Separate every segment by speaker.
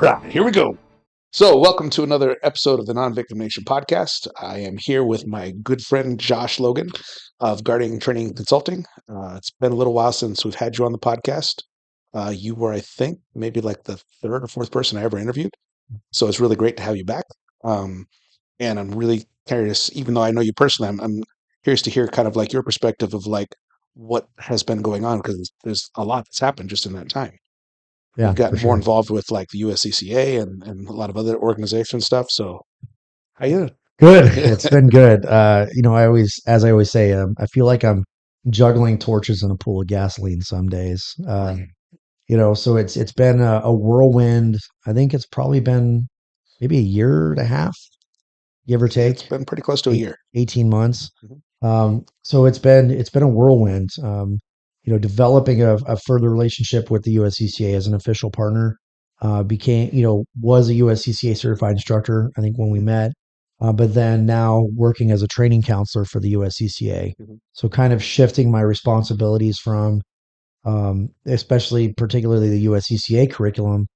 Speaker 1: Right, here we go. So, welcome to another episode of the Non-Victim Nation podcast. I am here with my good friend Josh Logan of Guardian Training Consulting. It's been a little while since we've had you on the podcast. You were, I think, maybe like the third or fourth person I ever interviewed. So it's really great to have you back. Um, and I'm really curious, even though I know you personally, I'm curious to hear kind of like your perspective of like what has been going on because there's a lot that's happened just in that time. You've
Speaker 2: Yeah, for
Speaker 1: gotten more
Speaker 2: sure.
Speaker 1: involved with like the USCCA and a lot of other organization stuff. So how you
Speaker 2: Good.
Speaker 1: doing?
Speaker 2: It's been good. As I always say, I feel like I'm juggling torches in a pool of gasoline some days.
Speaker 1: Right.
Speaker 2: So it's been a whirlwind. I think it's probably been maybe a year and a half, give or
Speaker 1: It's
Speaker 2: take,
Speaker 1: been pretty close to a year.
Speaker 2: 18 months.
Speaker 1: Mhm.
Speaker 2: So it's been a whirlwind. Developing a further relationship with the USCCA as an official partner. Was a USCCA certified instructor, I think, when we
Speaker 1: Mhm.
Speaker 2: met, but then now working as a training counselor for the USCCA.
Speaker 1: Mhm.
Speaker 2: So kind of shifting my responsibilities from, especially particularly the USCCA curriculum,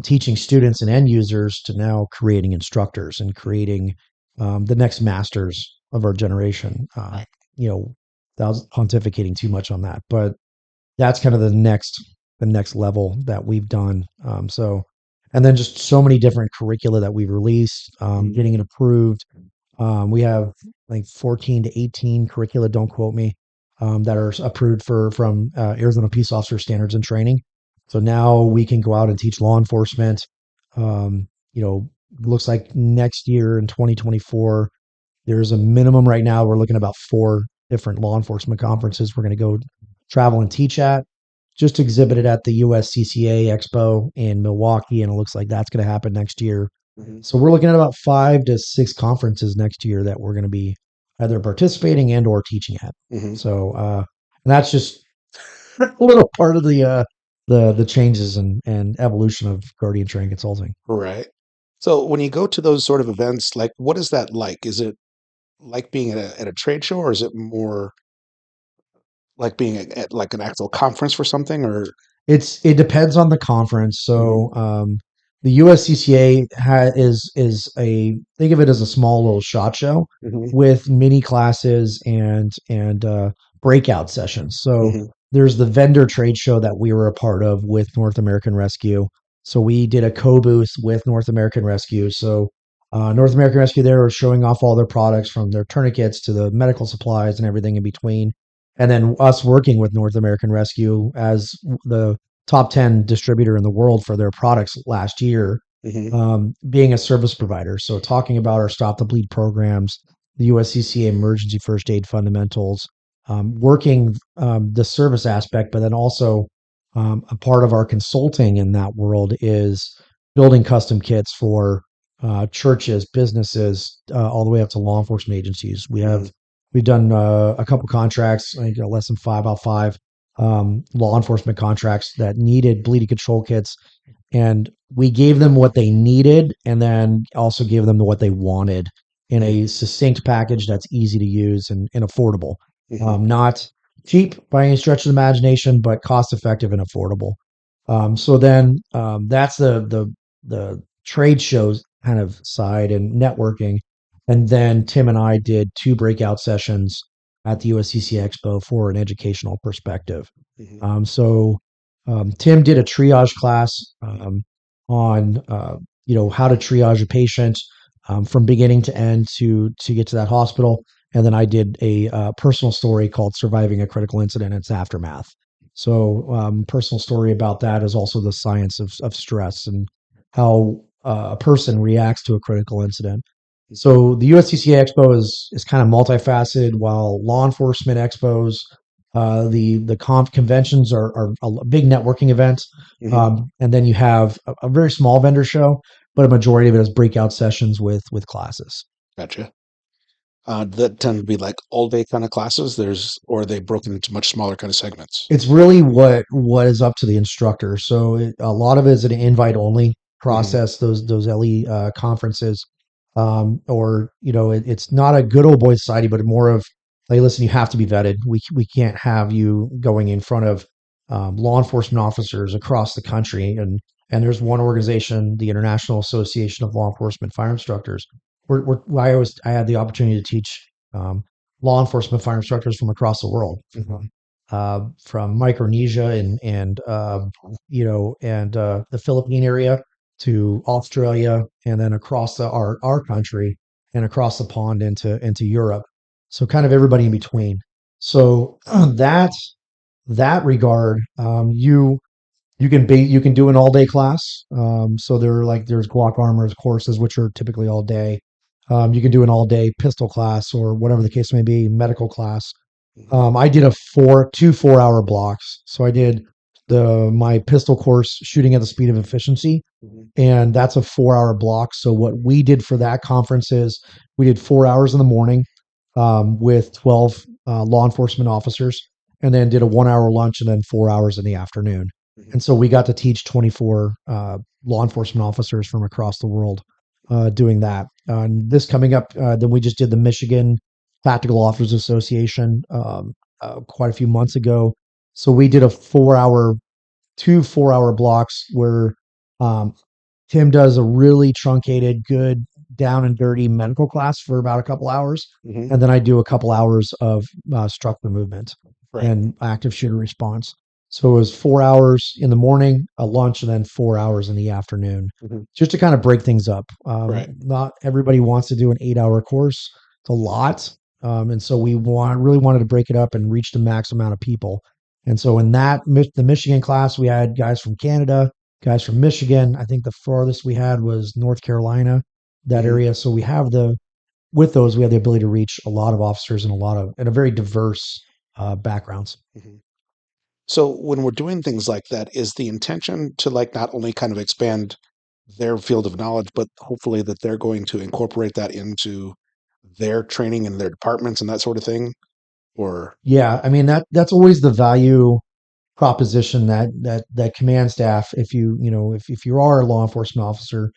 Speaker 2: teaching students and end users to now creating instructors and creating the next masters of our generation. You know, I was pontificating too much on that, but that's kind of the next level that we've done. And then just so many different curricula that we've released,
Speaker 1: Mhm.
Speaker 2: getting it approved. We have like 14 to 18 curricula, don't quote me, that are approved from Arizona Peace Officer Standards and Training. So now we can go out and teach law enforcement. Um, you know, Looks like next year in 2024, there's a minimum right now. We're looking at about four different law enforcement conferences we're going to go travel and teach at. Just exhibited at the USCCA Expo in Milwaukee, and it looks like that's going to happen next year.
Speaker 1: Mhm.
Speaker 2: So we're looking at about 5 to 6 conferences next year that we're going to be either participating and or teaching at.
Speaker 1: Mhm.
Speaker 2: And that's just a little part of the changes and evolution of Guardian Training Consulting.
Speaker 1: Right. So when you go to those sort of events, like what is that like? Is it like being at a trade show, or is it more like being at like an actual conference for something? Or
Speaker 2: It depends on the conference.
Speaker 1: Mhm.
Speaker 2: The USCCA is a think of it as a small little shot show
Speaker 1: Mhm.
Speaker 2: with mini classes and breakout sessions. So
Speaker 1: Mhm.
Speaker 2: there's the vendor trade show that we were a part of with North American Rescue. So we did a co-booth with North American Rescue. North American Rescue there was showing off all their products from their tourniquets to the medical supplies and everything in between, and then us working with North American Rescue as the top 10 distributor in the world for their products last year,
Speaker 1: Mhm.
Speaker 2: being a service provider. So talking about our Stop the Bleed programs, the USCCA emergency first aid fundamentals, working the service aspect, but then also a part of our consulting in that world is building custom kits for churches, businesses, all the way up to law enforcement agencies.
Speaker 1: Mhm.
Speaker 2: We've done a couple contracts, I think less than five, about five law enforcement contracts that needed bleeding control kits, and we gave them what they needed, and then also gave them what they wanted in
Speaker 1: Mhm.
Speaker 2: a succinct package that's easy to use and affordable.
Speaker 1: Mhm.
Speaker 2: Not cheap by any stretch of the imagination, but cost effective and affordable. That's the trade shows kind of side and networking. And then Tim and I did 2 breakout sessions at the USCC Expo for an educational perspective.
Speaker 1: Mhm.
Speaker 2: Tim did a triage class on how to triage a patient from beginning to end to get to that hospital, and then I did a personal story called "Surviving a Critical Incident and Its Aftermath." Personal story about that is also the science of stress and how a person reacts to a critical incident. So the USCCA Expo is kind of multifaceted, while law enforcement expos, the conventions are a big networking event,
Speaker 1: Mhm.
Speaker 2: and then you have a very small vendor show, but a majority of it is breakout sessions with classes.
Speaker 1: Gotcha. That tend to be like all day kind of classes. Or are they broken into much smaller kind of segments?
Speaker 2: It's really what is up to the instructor. A lot of it is an invite only
Speaker 1: Mhm.
Speaker 2: process. Those LE conferences, or it's not a good old boy society, but more of, hey, listen, you have to be vetted. We can't have you going in front of law enforcement officers across the country and there's one organization, the International Association of Law Enforcement Fire Instructors, where I had the opportunity to teach law enforcement fire instructors from across the world, from Micronesia and the Philippine area to Australia, and then across our country and across the pond into Europe. So kind of everybody in between. So that regard, you can do an all day class. So there's Glock armors courses which are typically all day. You can do an all day pistol class or whatever the case may be, medical class.
Speaker 1: Mhm.
Speaker 2: I did two 4 hour blocks. So I did my pistol course, shooting at the speed of efficiency,
Speaker 1: Mhm.
Speaker 2: and that's a 4 hour block. So what we did for that conference is we did 4 hours in the morning with 12 law enforcement officers, and then did a 1 hour lunch and then 4 hours in the afternoon.
Speaker 1: Mhm.
Speaker 2: And so we got to teach 24 law enforcement officers from across the world doing that. And this coming up, then we just did the Michigan Tactical Officers Association quite a few months ago. So we did a 4 hour, two 4 hour blocks where um, Tim does a really truncated, good, down and dirty medical class for about a couple hours.
Speaker 1: Mhm.
Speaker 2: And then I do a couple hours of structure movement
Speaker 1: Right.
Speaker 2: and active shooter response. So it was 4 hours in the morning, a lunch, and then 4 hours in the afternoon,
Speaker 1: Mhm.
Speaker 2: just to kind of break things up.
Speaker 1: Right.
Speaker 2: Not everybody wants to do an 8 hour course, it's a lot. And so really wanted to break it up and reach the max amount of people. And so in the Michigan class, we had guys from Canada, guys from Michigan. I think the farthest we had was North Carolina, that
Speaker 1: Mhm.
Speaker 2: area. So with those, we have the ability to reach a lot of officers and a very diverse backgrounds.
Speaker 1: Mhm. So when we're doing things like that, is the intention to like not only kind of expand their field of knowledge, but hopefully that they're going to incorporate that into their training and their departments and that sort of thing? Or
Speaker 2: Yeah, I mean that's always the value proposition that command staff, if you are a law enforcement officer,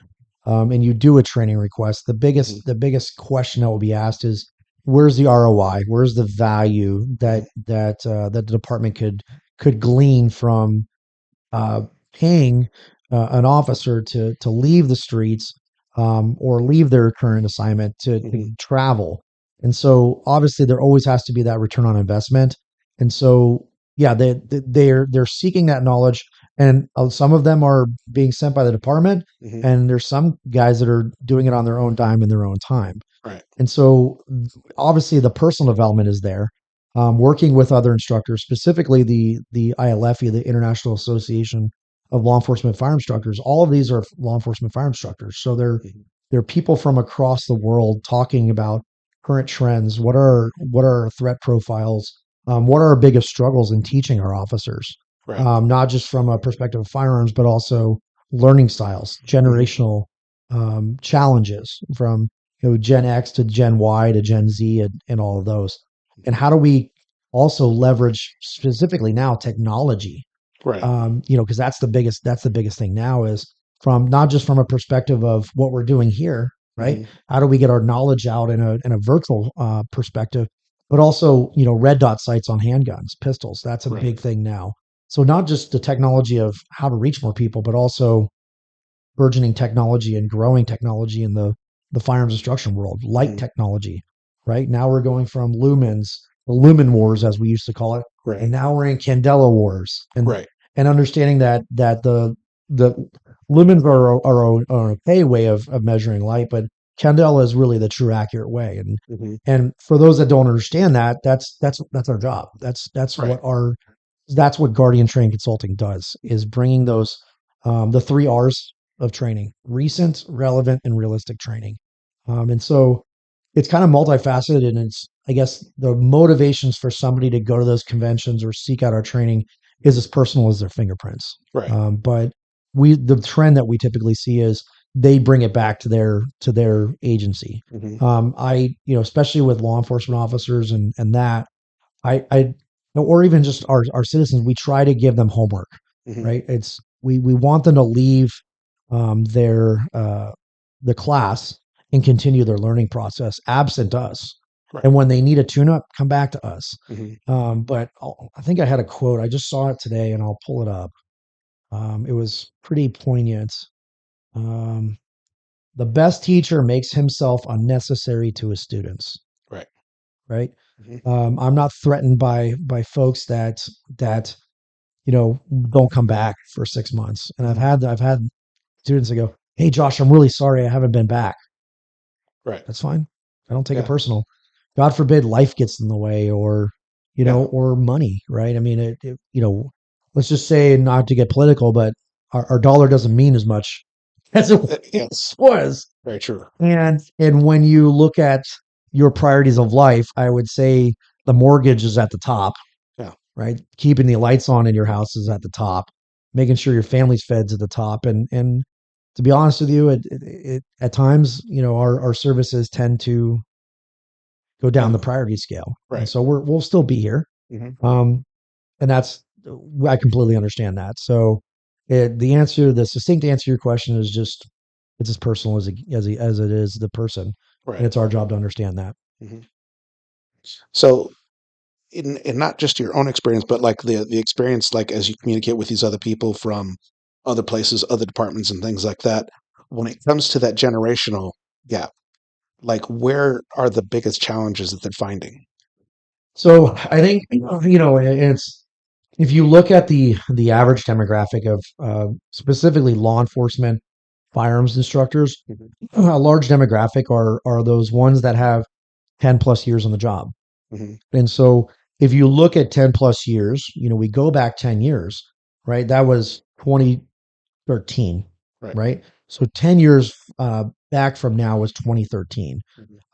Speaker 2: and you do a training request,
Speaker 1: Mhm.
Speaker 2: the biggest question that will be asked is where's the ROI, where's the value
Speaker 1: Mhm.
Speaker 2: that the department could glean from uh, paying an officer to leave the streets, or leave their current assignment to
Speaker 1: Mhm.
Speaker 2: travel. And so obviously there always has to be that return on investment. And so yeah, they're seeking that knowledge, and some of them are being sent by the department,
Speaker 1: Mhm.
Speaker 2: and there's some guys that are doing it on their own dime in their own time.
Speaker 1: Right.
Speaker 2: And so obviously the personal development is there. Working with other instructors, specifically the ILFE, the International Association of Law Enforcement Fire Instructors. All of these are law enforcement fire instructors. So
Speaker 1: Mhm.
Speaker 2: they're people from across the world talking about current trends. What are our threat profiles? What are our biggest struggles in teaching our officers?
Speaker 1: Right.
Speaker 2: Not just from a perspective of firearms, but also learning styles,
Speaker 1: Mhm.
Speaker 2: generational challenges from Gen X to Gen Y to Gen Z, and all of those. And how do we also leverage specifically now technology?
Speaker 1: Right.
Speaker 2: Because that's the biggest thing now is from not just from a perspective of what we're doing here, right?
Speaker 1: Mhm.
Speaker 2: How do we get our knowledge out in a virtual perspective, but also red dot sights on handguns, pistols. That's a
Speaker 1: Right.
Speaker 2: big thing now. So not just the technology of how to reach more people, but also burgeoning technology and growing technology in the firearms instruction world, light
Speaker 1: Mhm.
Speaker 2: technology. Right now we're going from lumens, the lumen wars as we used to call it, and
Speaker 1: Right.
Speaker 2: now we're in candela wars,
Speaker 1: Right.
Speaker 2: and understanding that the lumens are an okay way of measuring light, but candela is really the true accurate way. And
Speaker 1: Mhm.
Speaker 2: and for those that don't understand that, that's our job.
Speaker 1: Right.
Speaker 2: That's what Guardian Training Consulting does, is bringing those the three R's of training: recent, relevant, and realistic training. And so it's kind of multifaceted, and it's, I guess, the motivations for somebody to go to those conventions or seek out our training is as personal as their fingerprints.
Speaker 1: Right.
Speaker 2: But the trend that we typically see is they bring it back to their agency.
Speaker 1: Mhm.
Speaker 2: Especially with law enforcement officers and that I or even just our citizens, we try to give them homework,
Speaker 1: Mhm.
Speaker 2: right? We want them to leave their the class and continue their learning process absent us.
Speaker 1: Right.
Speaker 2: And when they need a tune up, come back to us.
Speaker 1: Mhm.
Speaker 2: But I think I had a quote. I just saw it today, and I'll pull it up. It was pretty poignant. Um, the best teacher makes himself unnecessary to his students.
Speaker 1: Right.
Speaker 2: Right.
Speaker 1: Hmm.
Speaker 2: I'm not threatened by folks that don't come back for 6 months. And
Speaker 1: Hmm.
Speaker 2: I've had students that go, "Hey, Josh, I'm really sorry I haven't been back."
Speaker 1: Right.
Speaker 2: That's fine. I don't take it
Speaker 1: Yeah.
Speaker 2: personal. God forbid life gets in the way, or
Speaker 1: Yeah.
Speaker 2: or money, right? I mean, let's just say, not to get political, but our dollar doesn't mean as much as it
Speaker 1: Yes.
Speaker 2: was.
Speaker 1: Very true.
Speaker 2: And when you look at your priorities of life, I would say the mortgage is at the top,
Speaker 1: Yeah.
Speaker 2: right? Keeping the lights on in your house is at the top. Making sure your family's fed's at the top. And to be honest with you, it at times, our services tend to go down
Speaker 1: Yeah.
Speaker 2: the priority scale, and
Speaker 1: Right.
Speaker 2: so we'll still be here.
Speaker 1: Hmm.
Speaker 2: Um, and that's I completely understand that. So the succinct answer to your question is just it's as personal as it is the person, and
Speaker 1: Right.
Speaker 2: it's our job to understand that.
Speaker 1: Hmm. So, in not just your own experience, but like the experience, like as you communicate with these other people from other places, other departments, and things like that, when it comes to that generational gap, like where are the biggest challenges that they're finding?
Speaker 2: So I think it's if you look at the average demographic of specifically law enforcement firearms instructors,
Speaker 1: Hmm.
Speaker 2: a large demographic are those ones that have 10 plus years on the job.
Speaker 1: Hmm.
Speaker 2: And so if you look at 10 plus years, we go back 10 years, right? That was 2013,
Speaker 1: Right.
Speaker 2: right? So 10 years back from now was 2013.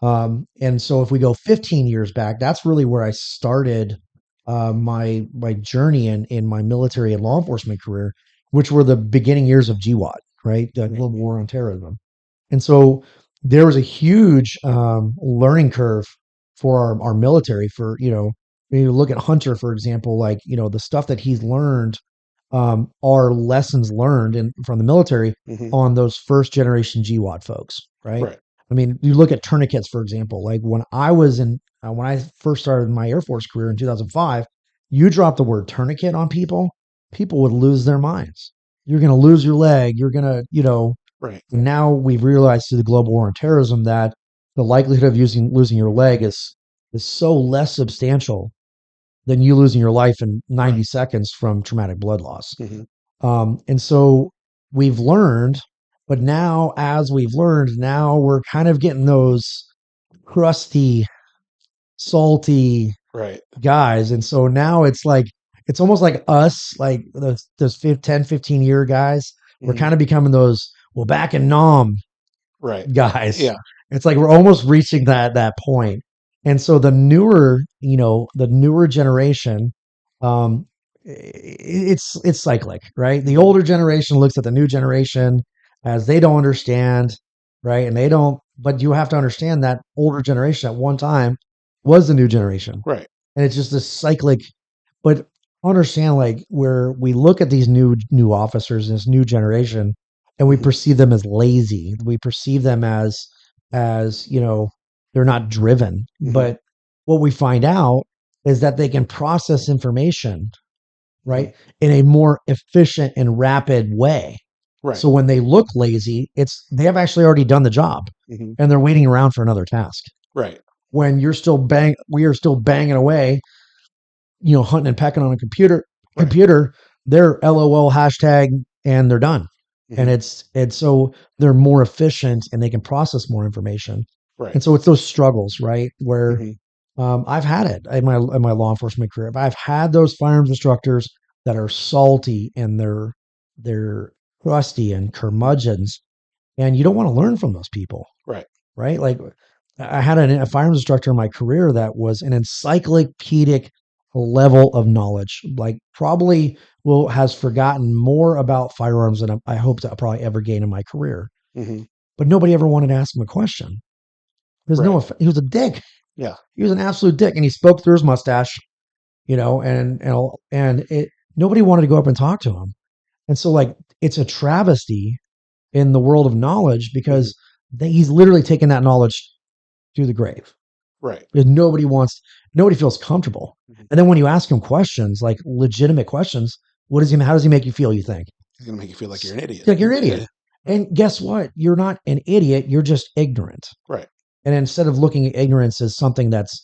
Speaker 1: Hmm.
Speaker 2: And so if we go 15 years back, that's really where I started my journey in my military and law enforcement career, which were the beginning years of GWAT, right? The
Speaker 1: Hmm.
Speaker 2: Global War on Terrorism. And so there was a huge learning curve for our military. For when you look at Hunter, for example, like the stuff that he's learned are lessons learned from the military
Speaker 1: Hmm.
Speaker 2: on those first generation GWAT folks, right?
Speaker 1: Right.
Speaker 2: I mean, you look at tourniquets, for example. Like when I first started my Air Force career in 2005, you drop the word tourniquet on people, people would lose their minds. You're going to lose your leg. You're going to,
Speaker 1: Right.
Speaker 2: now we've realized through the global war on terrorism that the likelihood of losing your leg is so less substantial than you losing your life in
Speaker 1: Right.
Speaker 2: 90 seconds from traumatic blood loss.
Speaker 1: Hmm.
Speaker 2: And so we've learned, but now as we've learned, now we're kind of getting those crusty, salty
Speaker 1: Right.
Speaker 2: guys. And so now it's almost like us, like those 10, 15-year guys. We're
Speaker 1: Hmm.
Speaker 2: kind of becoming those, well, back in Nam
Speaker 1: Right.
Speaker 2: guys.
Speaker 1: Yeah.
Speaker 2: It's like we're almost reaching that point. And so the newer generation, it's cyclic, right? The
Speaker 1: Hmm.
Speaker 2: older generation looks at the new generation as they don't understand, right? And they don't, but you have to understand that older generation at one time was the new generation.
Speaker 1: Right.
Speaker 2: And it's just this cyclic, but understand like where we look at these new officers, this new generation, and we
Speaker 1: Hmm.
Speaker 2: perceive them as lazy. We perceive them as they're not driven.
Speaker 1: Hmm.
Speaker 2: But what we find out is that they can process information,
Speaker 1: Hmm.
Speaker 2: right, in a more efficient and rapid way.
Speaker 1: Right.
Speaker 2: So when they look lazy, it's they have actually already done the job
Speaker 1: Hmm.
Speaker 2: and they're waiting around for another task.
Speaker 1: Right.
Speaker 2: When we are still banging away, hunting and pecking on a
Speaker 1: Right.
Speaker 2: computer, they're LOL hashtag and they're done. And
Speaker 1: Hmm.
Speaker 2: it's so they're more efficient and they can process more information.
Speaker 1: Right.
Speaker 2: And so it's those struggles, right? Where
Speaker 1: Hmm.
Speaker 2: I've had it in my law enforcement career. I've had those firearms instructors that are salty and they're crusty and
Speaker 1: Hmm.
Speaker 2: curmudgeons, and you don't want to learn from those people,
Speaker 1: Right.
Speaker 2: right? Like I had a firearms instructor in my career that was an encyclopedic level of knowledge, like probably will has forgotten more about firearms than I hope to probably ever gain in my career.
Speaker 1: Hmm.
Speaker 2: But nobody ever wanted to ask him a question.
Speaker 1: Right.
Speaker 2: He was a dick.
Speaker 1: Yeah.
Speaker 2: He was an absolute dick, and he spoke through his mustache, and it nobody wanted to go up and talk to him. And so like it's a travesty in the world of knowledge
Speaker 1: Hmm.
Speaker 2: because he's literally taken that knowledge to the grave
Speaker 1: Right.
Speaker 2: because nobody feels comfortable.
Speaker 1: Hmm.
Speaker 2: And then when you ask him questions, like legitimate questions, how does he make you feel? You think?
Speaker 1: It's going to make you feel like you're an idiot.
Speaker 2: Like you're an
Speaker 1: Yeah.
Speaker 2: idiot. And guess what? You're not an idiot. You're just ignorant.
Speaker 1: Right.
Speaker 2: And instead of looking at ignorance as something that's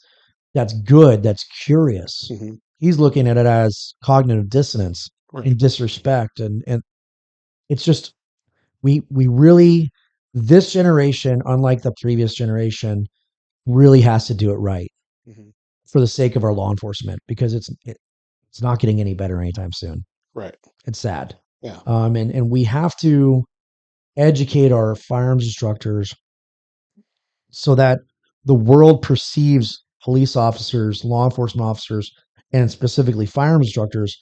Speaker 2: good, that's curious,
Speaker 1: Hmm.
Speaker 2: he's looking at it as cognitive dissonance
Speaker 1: Right.
Speaker 2: and disrespect. And it's just we really, this generation, unlike the previous generation, really has to do it right
Speaker 1: Hmm.
Speaker 2: for the sake of our law enforcement, because it's not getting any better anytime soon.
Speaker 1: Right.
Speaker 2: It's sad.
Speaker 1: Yeah.
Speaker 2: And we have to educate our firearms instructors so that the world perceives police officers, law enforcement officers, and specifically firearms instructors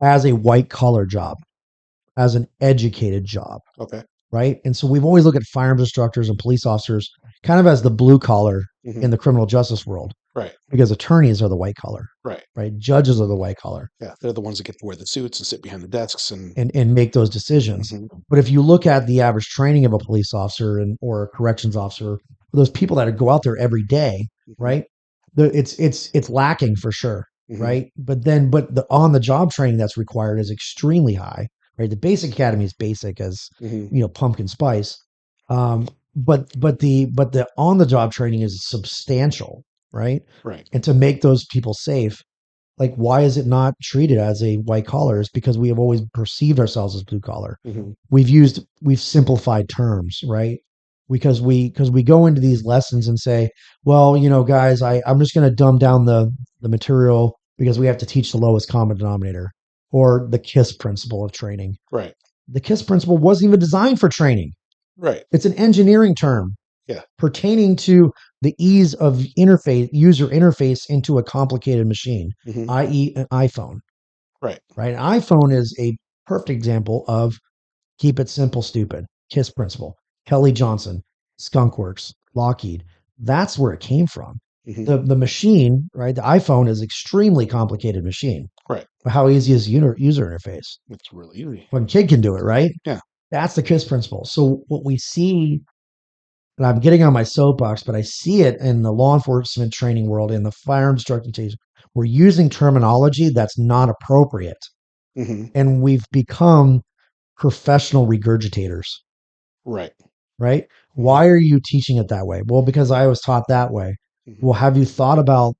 Speaker 2: as a white collar job, as an educated job,
Speaker 1: Okay.
Speaker 2: right? And so we've always looked at firearms instructors and police officers kind of as the blue collar
Speaker 1: Hmm.
Speaker 2: in the criminal justice world,
Speaker 1: Right.
Speaker 2: because attorneys are the white collar,
Speaker 1: Right.
Speaker 2: right? Judges are the white collar
Speaker 1: Yeah. They're the ones that get to wear the suits and sit behind the desks and.
Speaker 2: and make those decisions.
Speaker 1: Mhm.
Speaker 2: But if you look at the average training of a police officer or a corrections officer, those people that go out there every day,
Speaker 1: Mhm.
Speaker 2: right? It's lacking for sure,
Speaker 1: Mhm.
Speaker 2: right? But the on the job training that's required is extremely high, right? The basic academy is basic as
Speaker 1: Mhm.
Speaker 2: pumpkin spice, but the on the job training is substantial, right?
Speaker 1: Right.
Speaker 2: And to make those people safe, like, why is it not treated as a white collar? Is because we have always perceived ourselves as blue collar.
Speaker 1: Mhm.
Speaker 2: We've simplified terms, right? Because we go into these lessons and say, well, guys, I'm just going to dumb down the material because we have to teach the lowest common denominator, or the KISS principle of training.
Speaker 1: Right.
Speaker 2: The KISS principle wasn't even designed for training.
Speaker 1: Right.
Speaker 2: It's an engineering term
Speaker 1: Yeah.
Speaker 2: pertaining to the ease of user interface into a complicated machine,
Speaker 1: Mhm.
Speaker 2: i.e., an iPhone.
Speaker 1: Right.
Speaker 2: Right? An iPhone is a perfect example of keep it simple, stupid. KISS principle. Kelly Johnson, Skunkworks, Lockheed. That's where it came from.
Speaker 1: Mhm.
Speaker 2: The machine, right? The iPhone is extremely complicated machine.
Speaker 1: Right.
Speaker 2: But how easy is user interface?
Speaker 1: It's really easy.
Speaker 2: When a kid can do it, right?
Speaker 1: Yeah.
Speaker 2: That's the KISS principle. So what we see, and I'm getting on my soapbox, but I see it in the law enforcement training world, in the firearms instructor, we're using terminology that's not appropriate.
Speaker 1: Mhm.
Speaker 2: And we've become professional regurgitators,
Speaker 1: Right.
Speaker 2: right?
Speaker 1: Mhm.
Speaker 2: Why are you teaching it that way? Well, because I was taught that way.
Speaker 1: Mhm.
Speaker 2: Well, have you thought about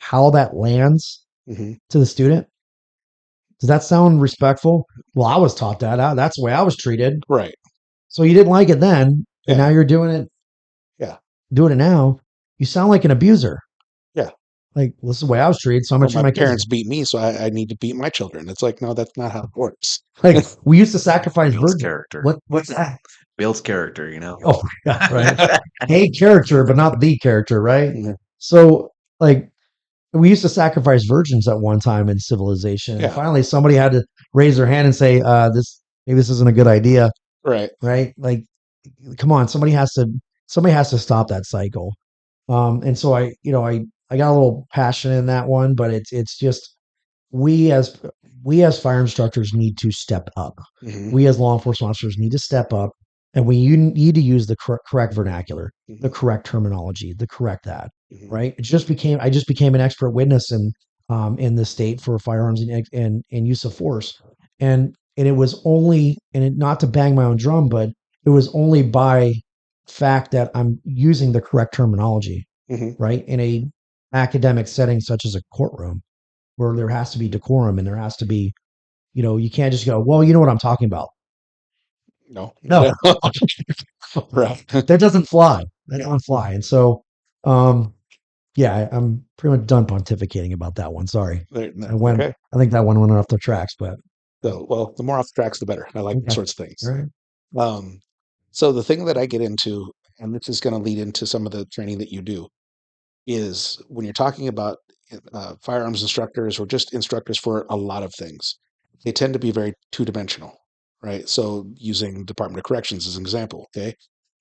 Speaker 2: how that lands
Speaker 1: Mhm.
Speaker 2: to the student? Does that sound respectful? Well, I was taught that. That's the way I was treated.
Speaker 1: Right.
Speaker 2: So you didn't like it then, but
Speaker 1: Yeah.
Speaker 2: now you're doing it now. You sound like an abuser.
Speaker 1: Yeah.
Speaker 2: Like, well, this is the way I was treated, so I'm
Speaker 1: Or
Speaker 2: gonna treat
Speaker 1: my
Speaker 2: my kids.
Speaker 1: parents beat me, so I need to beat my children. It's like, no, that's not how it works.
Speaker 2: Like, we used to sacrifice
Speaker 3: Builds
Speaker 2: virgin.
Speaker 3: character.
Speaker 2: What's that?
Speaker 3: Builds character, you know.
Speaker 2: Oh, yeah, right. A character, but not the character, right?
Speaker 1: Mhm.
Speaker 2: So, like, we used to sacrifice virgins at one time in civilization, and
Speaker 1: Yeah.
Speaker 2: finally somebody had to raise their hand and say, "This maybe this isn't a good idea,"
Speaker 1: Right.
Speaker 2: right? Like, come on, somebody has to stop that cycle. And so I got a little passionate in that one, but it's just we as we as fire instructors need to step up.
Speaker 1: Mhm.
Speaker 2: We as law enforcement officers need to step up, and we need to use the correct vernacular, the
Speaker 1: Mhm.
Speaker 2: correct terminology, the correct that.
Speaker 1: Mhm.
Speaker 2: Right? I just became an expert witness in the state for firearms and use of force, and it was only, not to bang my own drum, but it was only by fact that I'm using the correct terminology,
Speaker 1: Mhm.
Speaker 2: right, in a academic setting such as a courtroom, where there has to be decorum and there has to be, you can't just go, well, you know what I'm talking about.
Speaker 1: No.
Speaker 2: No,
Speaker 1: Right.
Speaker 2: that doesn't fly. That doesn't fly. And so, yeah, I'm pretty much done pontificating about that one. Sorry.
Speaker 1: No,
Speaker 2: I went,
Speaker 1: okay.
Speaker 2: I think that one went off the tracks, but
Speaker 1: So, well, the more off the tracks, the better. I like those
Speaker 2: okay.
Speaker 1: sorts of
Speaker 2: All
Speaker 1: things.
Speaker 2: right.
Speaker 1: Um, so the thing that I get into, and this is going to lead into some of the training that you do, is when you're talking about firearms instructors or just instructors for a lot of things, they tend to be very two-dimensional, right? So using Department of Corrections as an example, okay,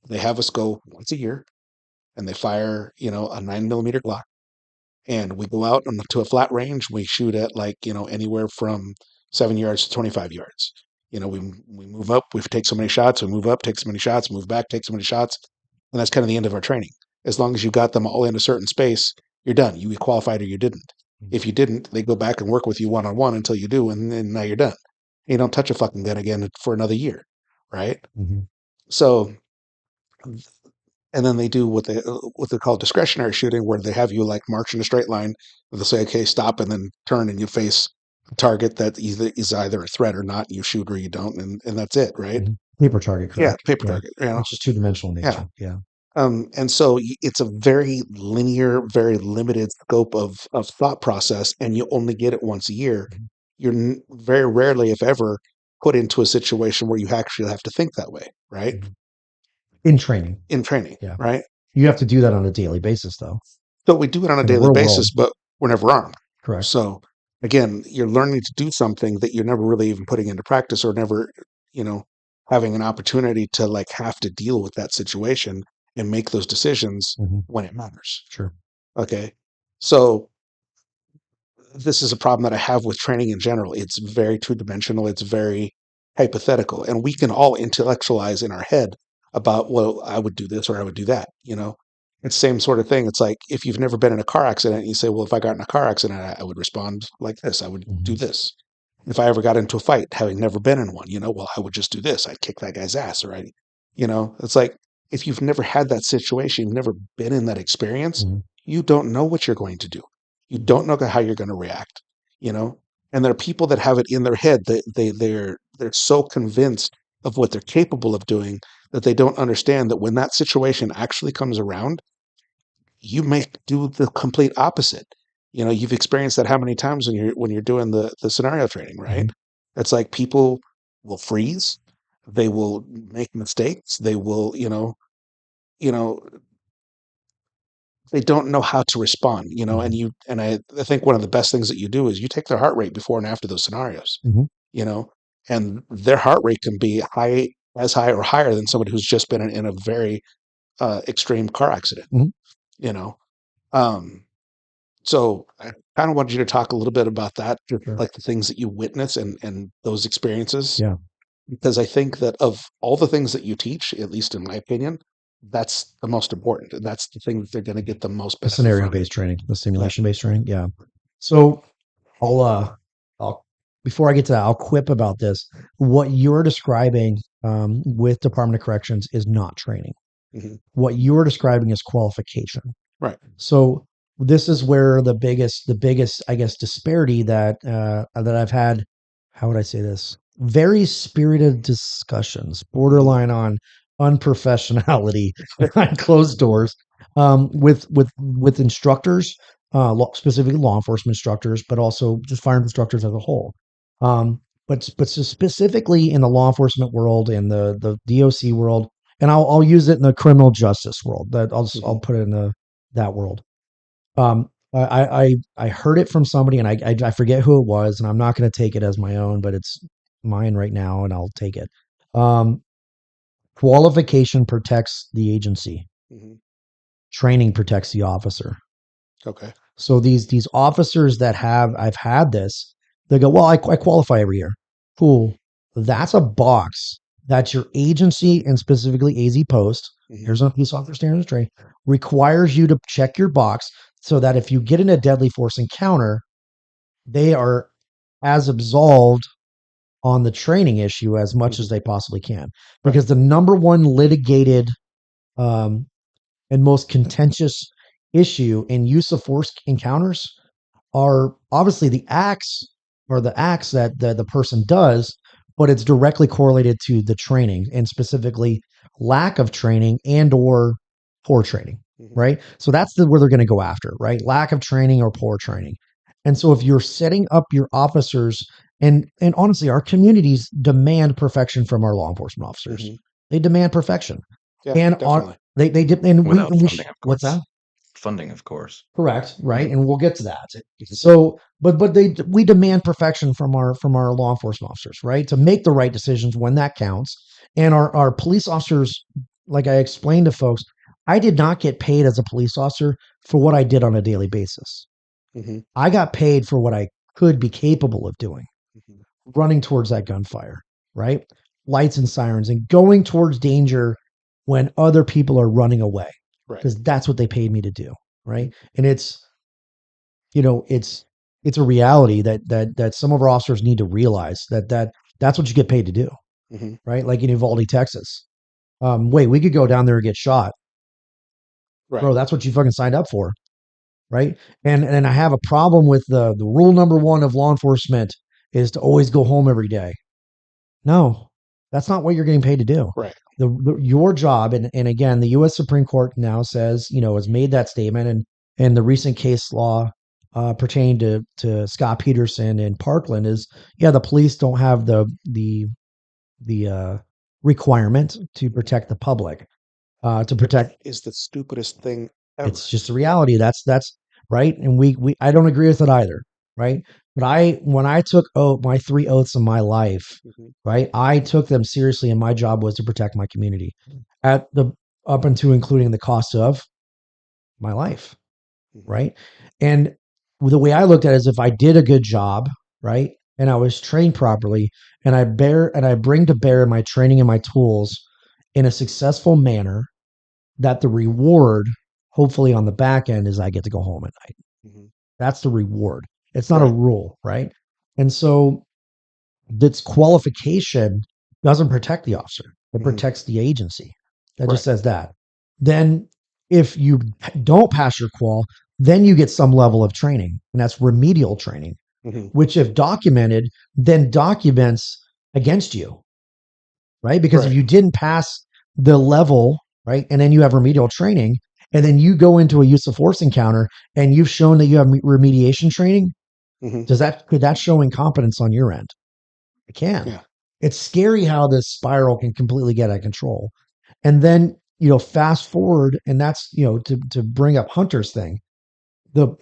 Speaker 1: they have us go once a year and they fire, a 9 millimeter Glock, and we go out to a flat range. We shoot at like anywhere from 7 yards to 25 yards. We move up, we take so many shots, we move up, take so many shots, move back, take so many shots, and that's kind of the end of our training. As long as you got them all in a certain space, you're done. You qualified or you didn't. If you didn't, they go back and work with you one on one until you do, and then now you're done. You don't touch a fucking gun again for another year, right?
Speaker 2: Mm-hmm.
Speaker 1: So, and then they do what they call discretionary shooting, where they have you like march in a straight line. They'll say, "Okay, stop," and then turn, and you face a target that is either a threat or not. You shoot or you don't, and that's it, right?
Speaker 2: Mm-hmm. Paper target,
Speaker 1: Yeah,
Speaker 2: correct?
Speaker 1: paper
Speaker 2: Yeah,
Speaker 1: target. You know,
Speaker 2: it's just two-dimensional
Speaker 1: yeah.
Speaker 2: nature. Yeah.
Speaker 1: And so it's a very linear, very limited scope of thought process, and you only get it once a year.
Speaker 2: Mhm.
Speaker 1: You're very rarely, if ever, put into a situation where you actually have to think that way, right?
Speaker 2: Mhm. In training,
Speaker 1: In training,
Speaker 2: yeah.
Speaker 1: right?
Speaker 2: You have to do that on a daily basis, though.
Speaker 1: So we do it on a
Speaker 2: In the
Speaker 1: daily
Speaker 2: real world,
Speaker 1: basis, but we're never armed.
Speaker 2: correct.
Speaker 1: So again, you're learning to do something that you're never really even putting into practice, or never, you know, having an opportunity to like have to deal with that situation and make those decisions
Speaker 2: Mhm.
Speaker 1: when it matters.
Speaker 2: Sure.
Speaker 1: Okay. So this is a problem that I have with training in general. It's very two dimensional. It's very hypothetical, and we can all intellectualize in our head about, well, I would do this or I would do that. You know, it's the same sort of thing. It's like if you've never been in a car accident, you say, well, if I got in a car accident, I would respond like this. I would do
Speaker 2: Mhm.
Speaker 1: this. If I ever got into a fight, having never been in one, well, I would just do this. I'd kick that guy's ass, or it's like if you've never had that situation, you've never been in that experience,
Speaker 2: Mhm.
Speaker 1: you don't know what you're going to do. You don't know how you're going to react, you know? And there are people that have it in their head that they're so convinced of what they're capable of doing that they don't understand that when that situation actually comes around, you may do the complete opposite. You've experienced that how many times when you're doing the scenario training, right?
Speaker 2: Mhm.
Speaker 1: It's like people will freeze, they will make mistakes, they will, you know, they don't know how to respond, and
Speaker 2: Mhm.
Speaker 1: I think one of the best things that you do is you take their heart rate before and after those scenarios,
Speaker 2: Mhm.
Speaker 1: you know, and their heart rate can be high or higher than somebody who's just been in a very extreme car accident,
Speaker 2: Mhm.
Speaker 1: you know. Um, so I kind of wanted you to talk a little bit about that, just
Speaker 2: Sure.
Speaker 1: like the things that you witness and those experiences,
Speaker 2: Yeah.
Speaker 1: because I think that of all the things that you teach, at least in my opinion, that's the most important, and that's the thing that they're going to get the most
Speaker 2: The
Speaker 1: benefit from.
Speaker 2: scenario-based training, the
Speaker 1: Yeah.
Speaker 2: simulation-based training. Yeah. So I'll I'll before I get to that, I'll quip about this. What you're describing with Department of Corrections is not training.
Speaker 1: Hmm.
Speaker 2: What you're describing is qualification.
Speaker 1: Right.
Speaker 2: So this is where the biggest, I guess, disparity that I've had. How would I say this? Very spirited discussions,
Speaker 1: Hmm.
Speaker 2: borderline on unprofessionality behind closed doors, with instructors, specifically law enforcement instructors, but also just firearms instructors as a whole. But specifically in the law enforcement world and the DOC world, and I'll use it in the criminal justice world. That
Speaker 1: Hmm.
Speaker 2: I'll put it in that world. I heard it from somebody, and I forget who it was, and I'm not going to take it as my own, but it's mine right now, and I'll take it. Um, Qualification protects the agency.
Speaker 1: Hmm.
Speaker 2: Training protects the officer.
Speaker 1: Okay.
Speaker 2: So these officers that I've had this, they go, well, I qualify every year. Cool. That's a box that your agency, and specifically AZ Post,
Speaker 1: Hmm.
Speaker 2: Arizona Police Officer Standards Training, requires you to check your box so that if you get in a deadly force encounter, they are as absolved on the training issue as much
Speaker 1: Hmm.
Speaker 2: as they possibly can.
Speaker 1: Right.
Speaker 2: Because the number one litigated um, and most contentious issue in use of force encounters are obviously the acts, or the acts that the person does, but it's directly correlated to the training, and specifically lack of training and or poor training,
Speaker 1: Hmm.
Speaker 2: right? So that's where they're going to go after, right? Lack of training or poor training. And so if you're setting up your officers, and honestly, our communities demand perfection from our law enforcement officers.
Speaker 1: Hmm.
Speaker 2: They demand perfection.
Speaker 1: Yeah,
Speaker 2: And on
Speaker 1: definitely.
Speaker 2: they did, and
Speaker 3: Without
Speaker 2: we
Speaker 3: funding, of
Speaker 2: what's
Speaker 3: course.
Speaker 2: that?
Speaker 3: Funding, of course.
Speaker 2: Correct, right?
Speaker 3: Mhm.
Speaker 2: And we'll get to that.
Speaker 1: Mhm.
Speaker 2: So, but we demand perfection from our law enforcement officers, right? To make the right decisions when that counts. And our police officers, like I explained to folks, I did not get paid as a police officer for what I did on a daily basis.
Speaker 1: Hmm.
Speaker 2: I got paid for what I could be capable of doing,
Speaker 1: Hmm.
Speaker 2: running towards that gunfire, right? Lights and sirens, and going towards danger when other people are running away,
Speaker 1: Right.
Speaker 2: because that's what they paid me to do,
Speaker 1: Hmm.
Speaker 2: right? And it's a reality that some of our officers need to realize that That's what you get paid to do,
Speaker 1: Mhm.
Speaker 2: right? Like in Uvalde, Texas. Wait, we could go down there and get shot.
Speaker 1: Right.
Speaker 2: Bro, that's what you fucking signed up for, right? And I have a problem with the rule number one of law enforcement is to always go home every day. No, that's not what you're getting paid to do.
Speaker 1: Right.
Speaker 2: Your job, and again, the U.S. Supreme Court now says, has made that statement, and the recent case law pertaining to Scott Peterson in Parkland is, yeah, the police don't have the requirement to protect the public, to protect.
Speaker 1: Is the stupidest thing ever.
Speaker 2: It's just a reality. That's right, and we I don't agree with it either, right? But when I took my 3 oaths in my life,
Speaker 1: Mhm.
Speaker 2: right, I took them seriously, and my job was to protect my community at the up until including the cost of my life,
Speaker 1: Mhm.
Speaker 2: right? And the way I looked at it is if I did a good job, right, and I was trained properly, and I bring to bear my training and my tools in a successful manner, that the reward, hopefully on the back end, is I get to go home at night.
Speaker 1: Mhm.
Speaker 2: That's the reward. It's not a
Speaker 1: Right.
Speaker 2: rule, right? And so this qualification doesn't protect the officer. It
Speaker 1: Mhm.
Speaker 2: protects the agency. That
Speaker 1: Right.
Speaker 2: just says that. Then if you don't pass your qual, then you get some level of training, and that's remedial training,
Speaker 1: Mhm.
Speaker 2: which if documented, then documents against you, right? Because if
Speaker 1: Right.
Speaker 2: you didn't pass the level, right, and then you have remedial training, and then you go into a use of force encounter and you've shown that you have remediation training,
Speaker 1: Mhm.
Speaker 2: could that show incompetence on your end? It can.
Speaker 1: Yeah.
Speaker 2: It's scary how this spiral can completely get out of control. And then, fast forward, and that's, to bring up Hunter's thing, the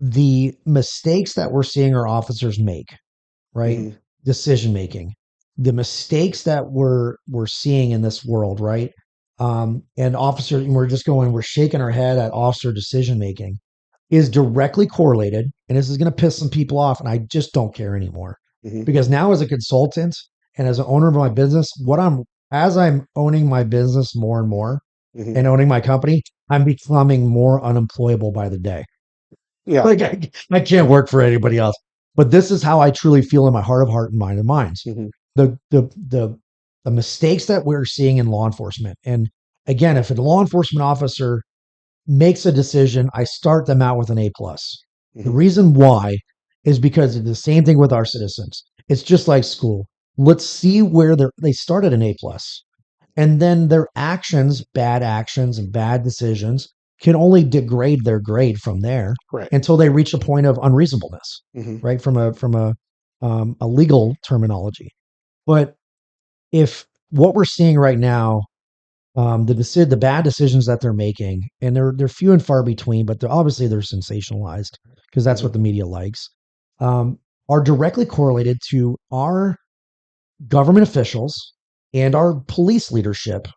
Speaker 2: the mistakes that we're seeing our officers make, right?
Speaker 1: Mhm.
Speaker 2: Decision making, the mistakes that we're seeing in this world, right? And officer, and we're shaking our head at officer decision making is directly correlated. And this is going to piss some people off, and I just don't care anymore,
Speaker 1: Mhm.
Speaker 2: because now as a consultant and as an owner of my business, as I'm owning my business more and more
Speaker 1: Mhm.
Speaker 2: and owning my company, I'm becoming more unemployable by the day.
Speaker 1: Yeah.
Speaker 2: Like I can't work for anybody else. But this is how I truly feel in my heart of heart and mind of minds.
Speaker 1: Mhm.
Speaker 2: The the the the mistakes that we're seeing in law enforcement. And again, if a law enforcement officer makes a decision, I start them out with an A plus. The
Speaker 1: Mhm.
Speaker 2: reason why is because it's the same thing with our citizens. It's just like school. Let's see where they started an A plus, and then their actions, bad actions and bad decisions, can only degrade their grade from there
Speaker 1: Right.
Speaker 2: until they reach a point of unreasonableness,
Speaker 1: Mhm.
Speaker 2: right? From a legal terminology. But if what we're seeing right now, the bad decisions that they're making, and they're few and far between, but they're sensationalized because that's
Speaker 1: Mhm.
Speaker 2: what the media likes, um, are directly correlated to our government officials and our police leadership.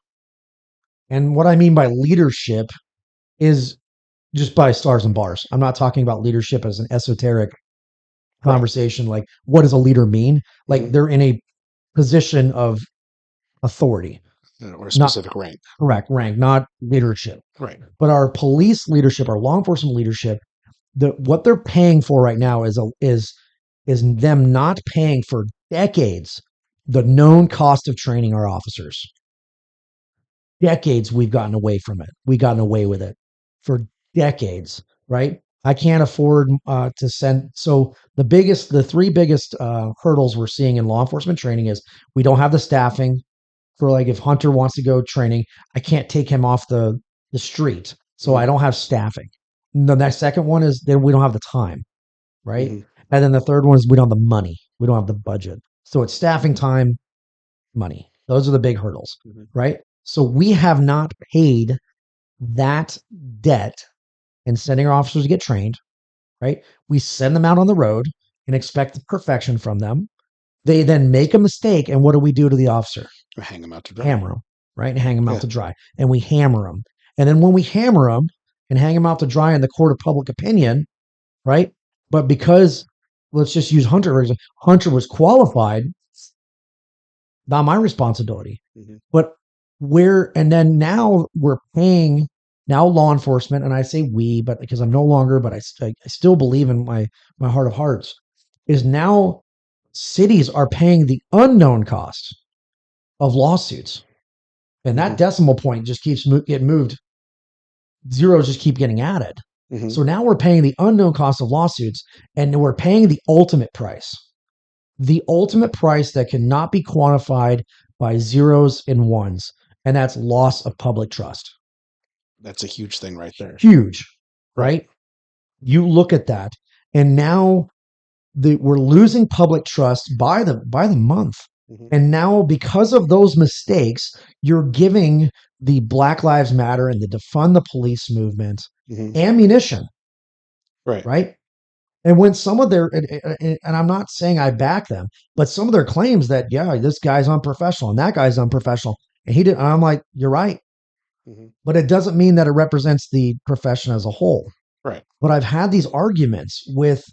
Speaker 2: And what I mean by leadership is just by stars and bars. I'm not talking about leadership as an esoteric
Speaker 1: Right.
Speaker 2: conversation. Like, what does a leader mean? Like,
Speaker 1: Mhm.
Speaker 2: they're in a position of authority,
Speaker 1: Or a
Speaker 2: not
Speaker 1: specific rank.
Speaker 2: correct rank, not leadership.
Speaker 1: Right.
Speaker 2: But our police leadership, our law enforcement leadership, what they're paying for right now is them not paying for decades the known cost of training our officers. Decades we've gotten away from it. We've gotten away with it for decades, right? I can't afford to send. So the three biggest hurdles we're seeing in law enforcement training is we don't have the staffing for, like, if Hunter wants to go training, I can't take him off the street, so I
Speaker 1: Mhm.
Speaker 2: don't have staffing. The next second one is then we don't have the time, right?
Speaker 1: Mhm.
Speaker 2: And then the third one is we don't have the money. We don't have the budget. So it's staffing, time, money. Those are the big hurdles,
Speaker 1: Mhm.
Speaker 2: right? So we have not paid that debt in sending our officers to get trained, right? We send them out on the road and expect perfection from them. They then make a mistake, and what do we do to the officer?
Speaker 1: Or hang them out to dry.
Speaker 2: Hammer them, right? And hang them out
Speaker 1: Yeah.
Speaker 2: to dry. And we hammer them. And then when we hammer them and hang them out to dry in the court of public opinion, right? But because, let's just use Hunter for example, Hunter was qualified, not my responsibility.
Speaker 1: Mhm.
Speaker 2: But and then now we're paying now law enforcement, and I say we, but because I'm no longer, but I still believe in my heart of hearts, is now cities are paying the unknown cost of lawsuits. And that decimal point just keeps getting moved. Zeros just keep getting added.
Speaker 1: Mhm.
Speaker 2: So now we're paying the unknown cost of lawsuits, and we're paying the ultimate price. The ultimate price that cannot be quantified by zeros and ones, and that's loss of public trust.
Speaker 1: That's a huge thing right there.
Speaker 2: Huge,
Speaker 1: Right.
Speaker 2: right? You look at that, and now we're losing public trust by the month.
Speaker 1: Mhm.
Speaker 2: And now, because of those mistakes, you're giving the Black Lives Matter and the defund the police movement
Speaker 1: Mhm.
Speaker 2: ammunition,
Speaker 1: Right.
Speaker 2: right? And when some of their, and I'm not saying I back them, but some of their claims that, yeah, this guy's unprofessional and that guy's unprofessional, and he did, and I'm like, you're right.
Speaker 1: Mhm.
Speaker 2: But it doesn't mean that it represents the profession as a whole.
Speaker 1: Right.
Speaker 2: But I've had these arguments with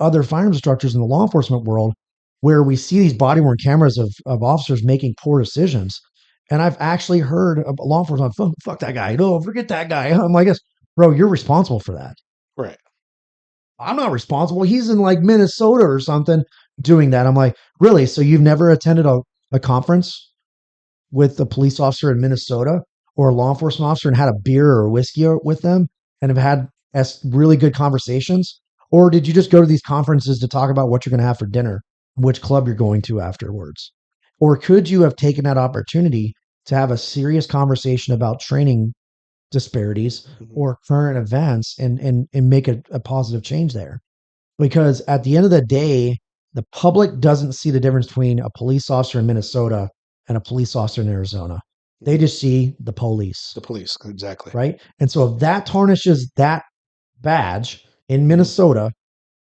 Speaker 2: other firearms instructors in the law enforcement world where we see these body worn cameras of officers making poor decisions. And I've actually heard a law enforcement, fuck that guy. No, forget that guy. I'm like, bro, you're responsible for that.
Speaker 1: Right.
Speaker 2: I'm not responsible. He's in like Minnesota or something doing that. I'm like, really? So you've never attended a conference with a police officer in Minnesota or a law enforcement officer and had a beer or whiskey with them and have had really good conversations? Or did you just go to these conferences to talk about what you're going to have for dinner, which club you're going to afterwards? Or could you have taken that opportunity to have a serious conversation about training disparities
Speaker 1: Mhm.
Speaker 2: or current events and make a positive change there? Because at the end of the day, the public doesn't see the difference between a police officer in Minnesota and a police officer in Arizona. They
Speaker 1: Mhm.
Speaker 2: just see the police,
Speaker 1: The police. Exactly.
Speaker 2: right? And so if that tarnishes that badge in
Speaker 1: Mhm.
Speaker 2: Minnesota,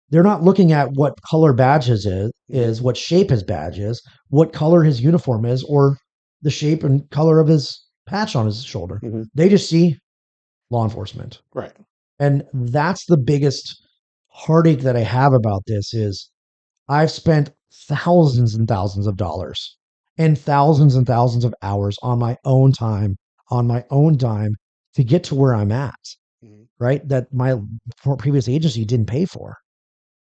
Speaker 2: they're not looking at what color badges is
Speaker 1: Mhm.
Speaker 2: what shape his badge is, what color his uniform is, or the shape and color of his patch on his shoulder.
Speaker 1: Mhm.
Speaker 2: They just see law enforcement.
Speaker 1: Right.
Speaker 2: And that's the biggest heartache that I have about this is I've spent thousands and thousands of dollars and thousands of hours on my own time, on my own dime to get to where I'm at,
Speaker 1: Mhm.
Speaker 2: right? That my previous agency didn't pay for.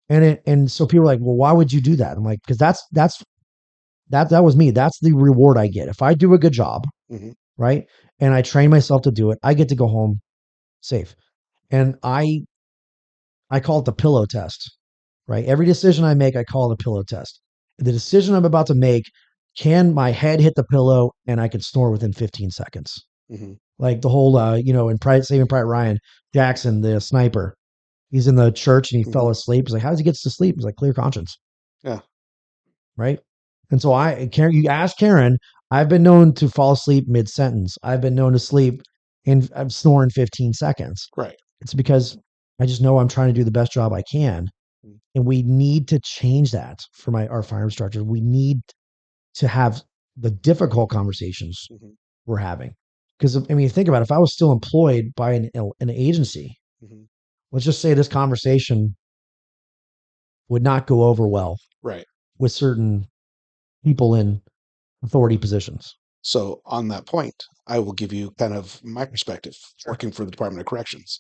Speaker 2: And so people are like, well, why would you do that? I'm like, because that was me. That's the reward I get. If I do a good job,
Speaker 1: Mhm.
Speaker 2: right? And I train myself to do it, I get to go home safe. And I call it the pillow test, right? Every decision I make, I call it a pillow test. The decision I'm about to make, can my head hit the pillow and I can snore within 15 seconds?
Speaker 1: Mhm.
Speaker 2: Like the whole, in Saving Private Ryan, Jackson, the sniper, he's in the church and he fell
Speaker 1: Mhm.
Speaker 2: asleep. He's like, how does he get to sleep? He's like, clear conscience,
Speaker 1: Yeah.
Speaker 2: right? And so Karen, you ask Karen, I've been known to fall asleep mid sentence. I've been known to sleep and I'm snoring 15 seconds.
Speaker 1: Right.
Speaker 2: It's because I just know I'm trying to do the best job I can.
Speaker 1: Mhm.
Speaker 2: And we need to change that for our fire instructors. We need to have the difficult conversations
Speaker 1: Mhm.
Speaker 2: we're having. Because I mean, think about it, if I was still employed by an agency,
Speaker 1: Mhm.
Speaker 2: let's just say this conversation would not go over well
Speaker 1: Right.
Speaker 2: with certain people in authority positions.
Speaker 1: So on that point, I will give you kind of my perspective working for the Department of Corrections.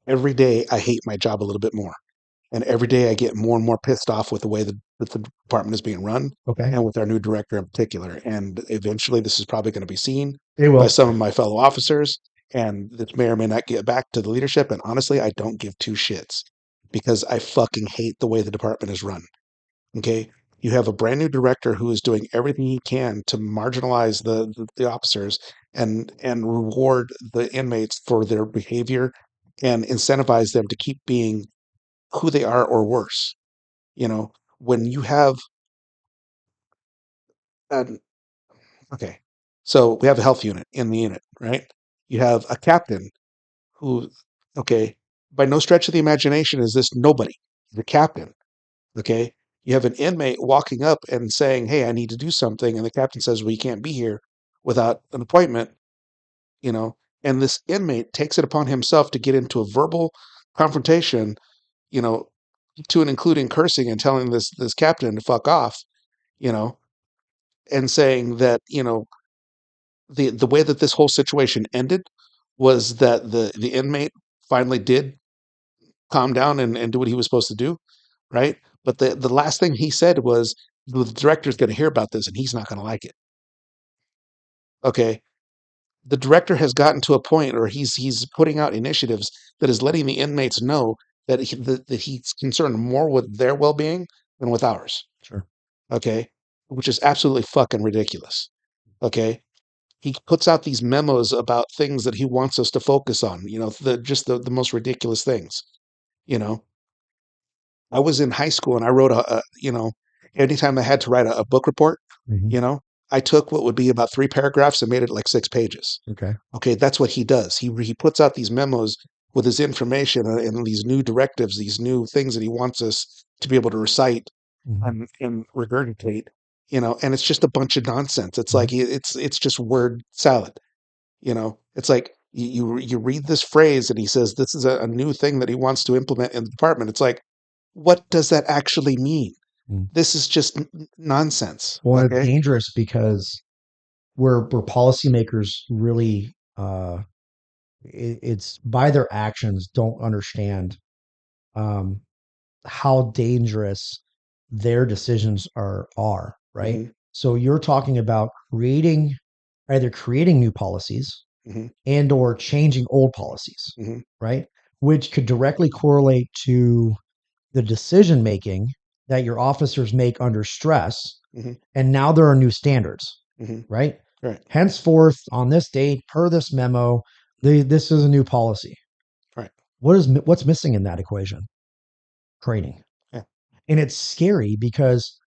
Speaker 1: Every day I hate my job a little bit more. And every day I get more and more pissed off with the way that the department is being run
Speaker 2: Okay.
Speaker 1: and with our new director in particular. And eventually this is probably going to be seen
Speaker 2: It
Speaker 1: by
Speaker 2: will.
Speaker 1: some of my fellow officers. And this may or may not get back to the leadership. And honestly, I don't give two shits because I fucking hate the way the department is run. Okay. You have a brand new director who is doing everything he can to marginalize the officers and reward the inmates for their behavior and incentivize them to keep being who they are or worse. You know, when you have an okay, so we have a health unit in the unit, right? You have a captain who, okay, by no stretch of the imagination is this nobody. The captain, okay? You have an inmate walking up and saying, "Hey, I need to do something," and the captain says, "Well, you can't be here without an appointment," you know, and this inmate takes it upon himself to get into a verbal confrontation, you know, to and including cursing and telling this captain to fuck off, you know, and saying that, you know, the way that this whole situation ended was that the inmate finally did calm down and do what he was supposed to do, right? But the last thing he said was the director's going to hear about this and he's not going to like it. Okay. The director has gotten to a point where he's putting out initiatives that is letting the inmates know that he's concerned more with their well-being than with ours.
Speaker 2: Sure.
Speaker 1: Okay. Which is absolutely fucking ridiculous. Okay. He puts out these memos about things that he wants us to focus on, the most ridiculous things, you know. I was in high school and I wrote anytime I had to write a book report,
Speaker 2: Mhm.
Speaker 1: I took what would be about 3 paragraphs and made it like 6 pages.
Speaker 2: Okay.
Speaker 1: Okay, that's what he does. He puts out these memos with his information and these new directives, these new things that he wants us to be able to recite
Speaker 2: Mhm.
Speaker 1: and regurgitate, and it's just a bunch of nonsense. It's
Speaker 2: Mhm.
Speaker 1: like it's just word salad. It's like you read this phrase and he says this is a new thing that he wants to implement in the department. It's like, what does that actually mean?
Speaker 2: Mm.
Speaker 1: This is just nonsense.
Speaker 2: Well, it's
Speaker 1: Okay.
Speaker 2: dangerous because we're policymakers really it's by their actions don't understand um, how dangerous their decisions are, right?
Speaker 1: Hmm.
Speaker 2: So you're talking about either creating new policies
Speaker 1: Hmm.
Speaker 2: and or changing old policies,
Speaker 1: Hmm.
Speaker 2: right? Which could directly correlate to the decision making that your officers make under stress.
Speaker 1: Hmm.
Speaker 2: And now there are new standards,
Speaker 1: Hmm.
Speaker 2: right?
Speaker 1: Right.
Speaker 2: Henceforth, on this date, per this memo, this is a new policy.
Speaker 1: Right.
Speaker 2: What's missing in that equation? Training.
Speaker 1: Yeah.
Speaker 2: And it's scary because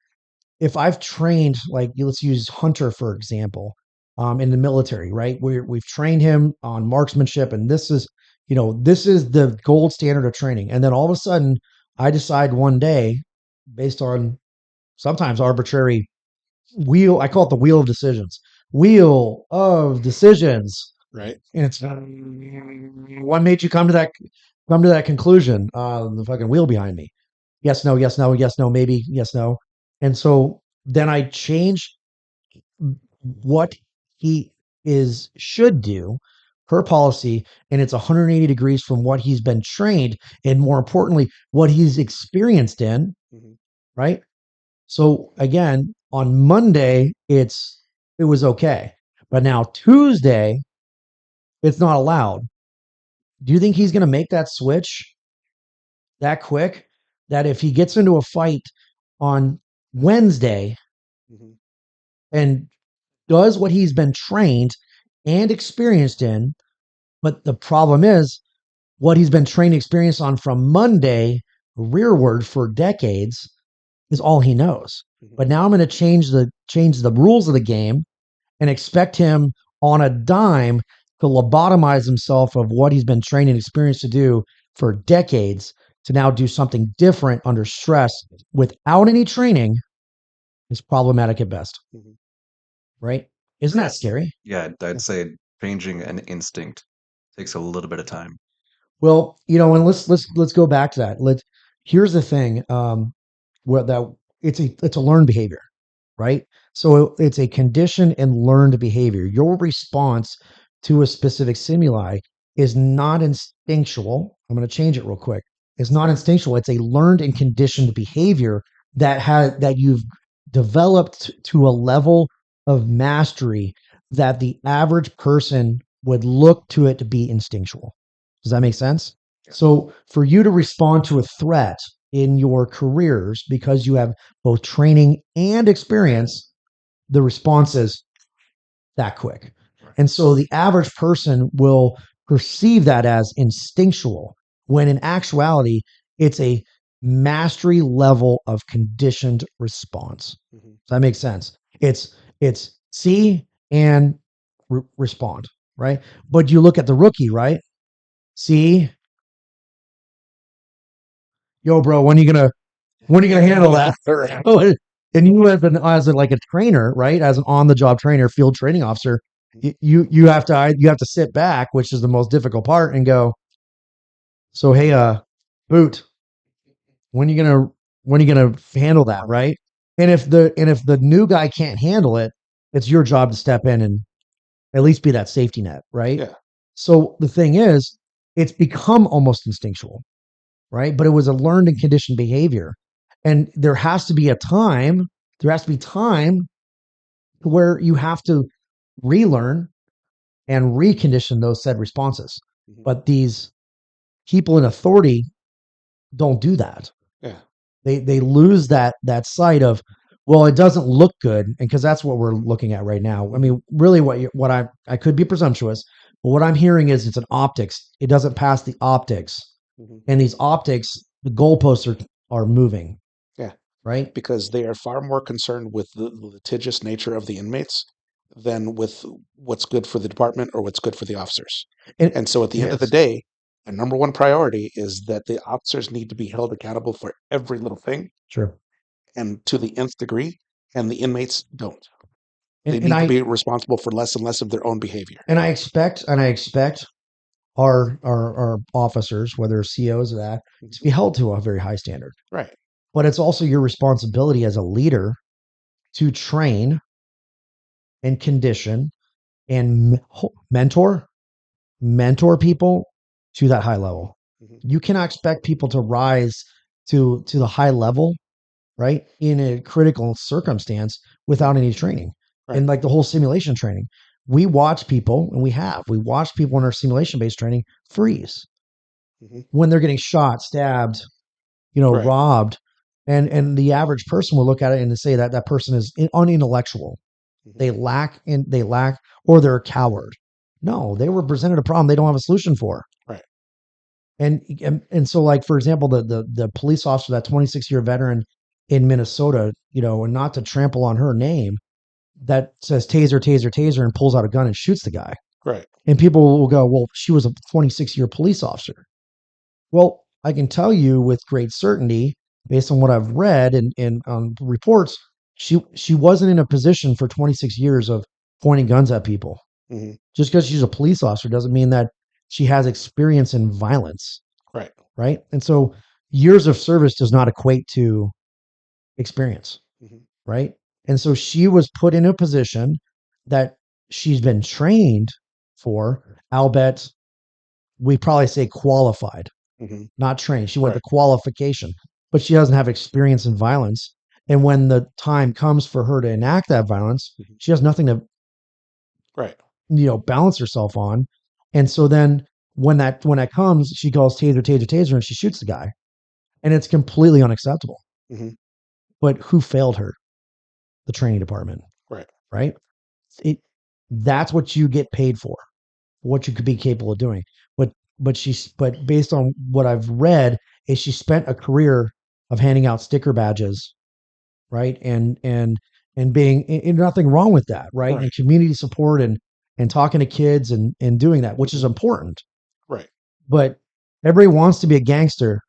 Speaker 2: if I've trained, like let's use Hunter for example, in the military, right? We've trained him on marksmanship, and this is the gold standard of training. And then all of a sudden, I decide one day, based on sometimes arbitrary wheel, I call it the wheel of decisions, wheel of decisions,
Speaker 1: Right.
Speaker 2: and it's what made you come to that conclusion? The fucking wheel behind me. Yes, no, yes, no, yes, no, maybe, yes, no. And so then I change what he is should do per policy, and it's 180 degrees from what he's been trained, and more importantly, what he's experienced in,
Speaker 1: Hmm.
Speaker 2: right? So again, on Monday, it was okay. But now Tuesday, it's not allowed. Do you think he's going to make that switch that quick? That if he gets into a fight on Wednesday
Speaker 1: Hmm.
Speaker 2: and does what he's been trained and experienced in, but the problem is what he's been trained and experienced on from Monday rearward for decades is all he knows.
Speaker 1: Hmm.
Speaker 2: But now I'm going to change the rules of the game and expect him on a dime to lobotomize himself of what he's been trained and experienced to do for decades to now do something different under stress without any training is problematic at best,
Speaker 1: Hmm.
Speaker 2: right? Isn't that scary?
Speaker 3: Yeah, I'd say changing an instinct takes a little bit of time.
Speaker 2: Well, and let's go back to that. Here's the thing. Where that it's a learned behavior, right? So it's a conditioned and learned behavior. Your response to a specific stimuli is not instinctual. I'm going to change it real quick. It's not instinctual. It's a learned and conditioned behavior that you've developed to a level of mastery that the average person would look to it to be instinctual. Does that make sense?
Speaker 3: Yeah.
Speaker 2: So for you to respond to a threat in your careers because you have both training and experience, the response is that quick.
Speaker 3: Right.
Speaker 2: And so the average person will perceive that as instinctual, when in actuality, it's a mastery level of conditioned response.
Speaker 1: Hmm.
Speaker 2: Does that make sense? It's see and respond, right? But you look at the rookie, right? See, yo, bro, when are you gonna handle that? And you have been as like a trainer, right? As an on the job trainer, field training officer, you have to sit back, which is the most difficult part, and go. So hey, boot, when are you gonna handle that, right? And if the new guy can't handle it, it's your job to step in and at least be that safety net, right?
Speaker 1: Yeah.
Speaker 2: So the thing is, it's become almost instinctual, right? But it was a learned and conditioned behavior. And there has to be time where you have to relearn and recondition those said responses.
Speaker 1: Mhm.
Speaker 2: But these people in authority don't do that.
Speaker 1: Yeah.
Speaker 2: They lose that sight of, well, it doesn't look good, and because that's what we're looking at right now. I mean, really, what I could be presumptuous, but what I'm hearing is it's an optics. It doesn't pass the optics,
Speaker 1: Mhm.
Speaker 2: and these optics, the goalposts are moving.
Speaker 1: Yeah.
Speaker 2: Right.
Speaker 1: Because they are far more concerned with the litigious nature of the inmates than with what's good for the department or what's good for the officers. And so at the
Speaker 2: It
Speaker 1: end of the
Speaker 2: is.
Speaker 1: day, the number one priority is that the officers need to be held accountable for every little thing
Speaker 2: Sure.
Speaker 1: and to the nth degree, and the inmates don't. They
Speaker 2: And
Speaker 1: need to be responsible for less and less of their own behavior.
Speaker 2: I expect our officers, whether COs or that, to be held to a very high standard.
Speaker 1: Right.
Speaker 2: But it's also your responsibility as a leader to train and condition and mentor people to that high level.
Speaker 1: Mhm.
Speaker 2: You cannot expect people to rise to the high level, right, in a critical circumstance without any training.
Speaker 1: Right.
Speaker 2: And like the whole simulation training, we watch people, and we watched people in our simulation based training freeze
Speaker 1: Mhm.
Speaker 2: when they're getting shot, stabbed,
Speaker 1: Right.
Speaker 2: robbed. And the average person will look at it and say that that person is unintellectual.
Speaker 1: Mhm.
Speaker 2: They lack, or they're a coward. No, they were presented a problem they don't have a solution for.
Speaker 1: Right.
Speaker 2: And so, like, for example, the police officer, that 26-year veteran in Minnesota, and not to trample on her name, that says taser, taser, taser, and pulls out a gun and shoots the guy.
Speaker 1: Right.
Speaker 2: And people will go, well, she was a 26-year police officer. Well, I can tell you with great certainty, based on what I've read and on reports, she wasn't in a position for 26 years of pointing guns at people.
Speaker 1: Mhm.
Speaker 2: Just because she's a police officer doesn't mean that she has experience in violence.
Speaker 1: Right.
Speaker 2: Right. And so years of service does not equate to experience.
Speaker 1: Mhm.
Speaker 2: Right. And so she was put in a position that she's been trained for. I'll bet we probably say qualified,
Speaker 1: Mhm.
Speaker 2: not trained. She went
Speaker 1: Right.
Speaker 2: to qualification, but she doesn't have experience in violence. And when the time comes for her to enact that violence,
Speaker 1: Mhm.
Speaker 2: she has nothing to,
Speaker 1: Right.
Speaker 2: balance herself on. And so then when that comes, she calls taser, taser, taser, and she shoots the guy. And it's completely unacceptable.
Speaker 1: Mhm.
Speaker 2: But who failed her? The training department,
Speaker 1: Right.
Speaker 2: right? That's what you get paid for, what you could be capable of doing. But based on what I've read, is she spent a career of handing out sticker badges, right? And being, and nothing wrong with that, right?
Speaker 1: Right.
Speaker 2: And community support and talking to kids and doing that, which is important.
Speaker 1: Right.
Speaker 2: But everybody wants to be a gangster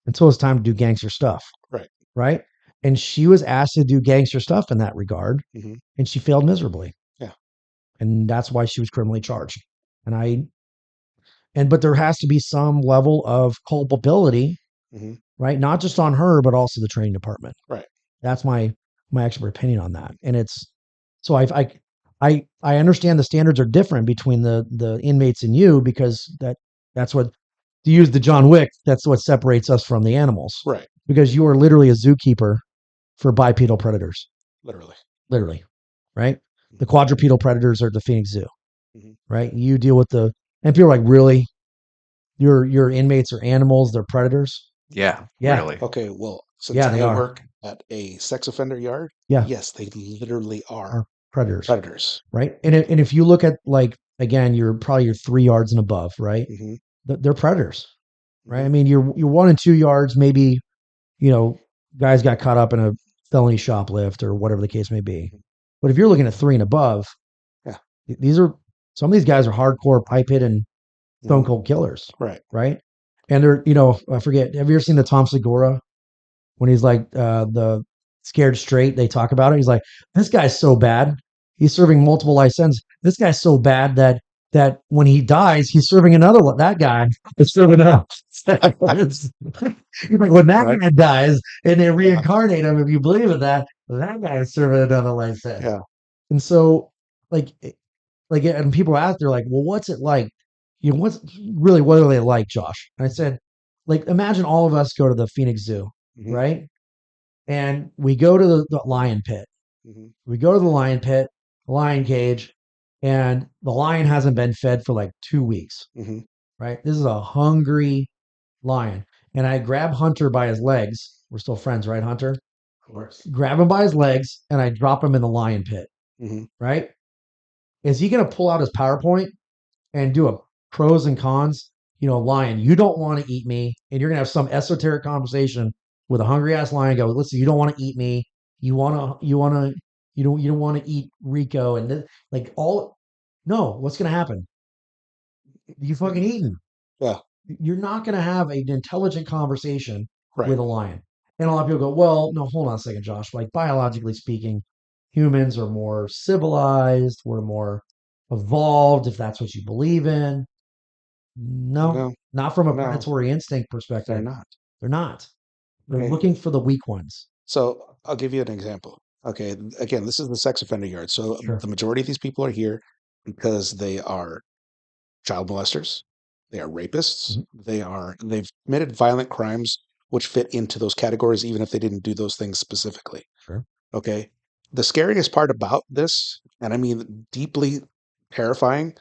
Speaker 2: until it's time to do gangster stuff,
Speaker 1: Right.
Speaker 2: right? And she was asked to do gangster stuff in that regard,
Speaker 1: Mhm.
Speaker 2: and she failed miserably.
Speaker 1: Yeah.
Speaker 2: And that's why she was criminally charged. But there has to be some level of culpability,
Speaker 1: Mhm.
Speaker 2: right? Not just on her, but also the training department.
Speaker 1: Right.
Speaker 2: That's my expert opinion on that. And it's so I understand the standards are different between the inmates and you, because that's what, to use the John Wick, that's what separates us from the animals.
Speaker 1: Right.
Speaker 2: Because you are literally a zookeeper for bipedal predators.
Speaker 1: Literally.
Speaker 2: Right? The quadrupedal predators are at the Phoenix Zoo.
Speaker 1: Mhm.
Speaker 2: Right? You deal with and people are like, really? Your inmates are animals, they're predators?
Speaker 3: Yeah,
Speaker 2: Yeah.
Speaker 3: really.
Speaker 1: Okay, well, since
Speaker 2: Yeah, they
Speaker 1: I
Speaker 2: are.
Speaker 1: work at a sex offender yard,
Speaker 2: Yeah.
Speaker 1: yes, they literally are
Speaker 2: Are predators.
Speaker 1: predators.
Speaker 2: Right? And if you look at, like, again, you're probably your 3 yards and above, right?
Speaker 1: Mhm.
Speaker 2: They're predators. Right?
Speaker 1: Mhm.
Speaker 2: I mean, you're 1 and 2 yards, maybe, guys got caught up in a felony shoplift or whatever the case may be.
Speaker 1: Mhm.
Speaker 2: But if you're looking at 3 and above,
Speaker 1: Yeah.
Speaker 2: some of these guys are hardcore pipe hitting stone
Speaker 1: Mhm.
Speaker 2: cold killers.
Speaker 1: Right.
Speaker 2: Right? And they're, I forget, have you ever seen the Tom Segura when he's like, the Scared Straight? They talk about it. He's like, this guy's so bad. He's serving multiple life sentences. This guy's so bad that when he dies, he's serving another one. That guy is serving another. He's like, when that
Speaker 1: Right.
Speaker 2: guy dies and they reincarnate him, if you believe in that guy is serving another life sentence.
Speaker 1: Yeah.
Speaker 2: And so, like, and people ask, they're like, well, what's it like? What are they like, Josh? And I said, like, imagine all of us go to the Phoenix Zoo.
Speaker 1: Mhm.
Speaker 2: right? And we go to the lion pit.
Speaker 1: Mhm.
Speaker 2: We go to the lion pit, lion cage, and the lion hasn't been fed for like 2 weeks,
Speaker 1: Mhm.
Speaker 2: right? This is a hungry lion. And I grab Hunter by his legs. We're still friends, right, Hunter?
Speaker 1: Of course.
Speaker 2: Grab him by his legs and I drop him in the lion pit,
Speaker 1: Mhm.
Speaker 2: right? Is he going to pull out his PowerPoint and do a pros and cons? Lion, you don't want to eat me. And you're going to have some esoteric conversation with a hungry ass lion. Go, listen, you don't want to eat me. You don't want to eat Rico. And like all, no, what's going to happen? You fucking eating.
Speaker 1: Yeah.
Speaker 2: You're not going to have an intelligent conversation
Speaker 1: Right.
Speaker 2: with a lion. And a lot of people go, well, no, hold on a second, Josh. Like biologically speaking, humans are more civilized. We're more evolved, if that's what you believe in. No,
Speaker 1: No.
Speaker 2: not from a
Speaker 1: No.
Speaker 2: predatory instinct
Speaker 1: They're
Speaker 2: perspective.
Speaker 1: not.
Speaker 2: They're not. They're
Speaker 1: Okay.
Speaker 2: looking for the weak ones.
Speaker 1: So I'll give you an example. Okay. Again, this is the sex offender yard. So
Speaker 2: Sure.
Speaker 1: the majority of these people are here because they are child molesters, they are rapists,
Speaker 2: Mhm.
Speaker 1: they've committed violent crimes which fit into those categories, even if they didn't do those things specifically.
Speaker 2: Sure.
Speaker 1: Okay. The scariest part about this, and I mean deeply terrifying,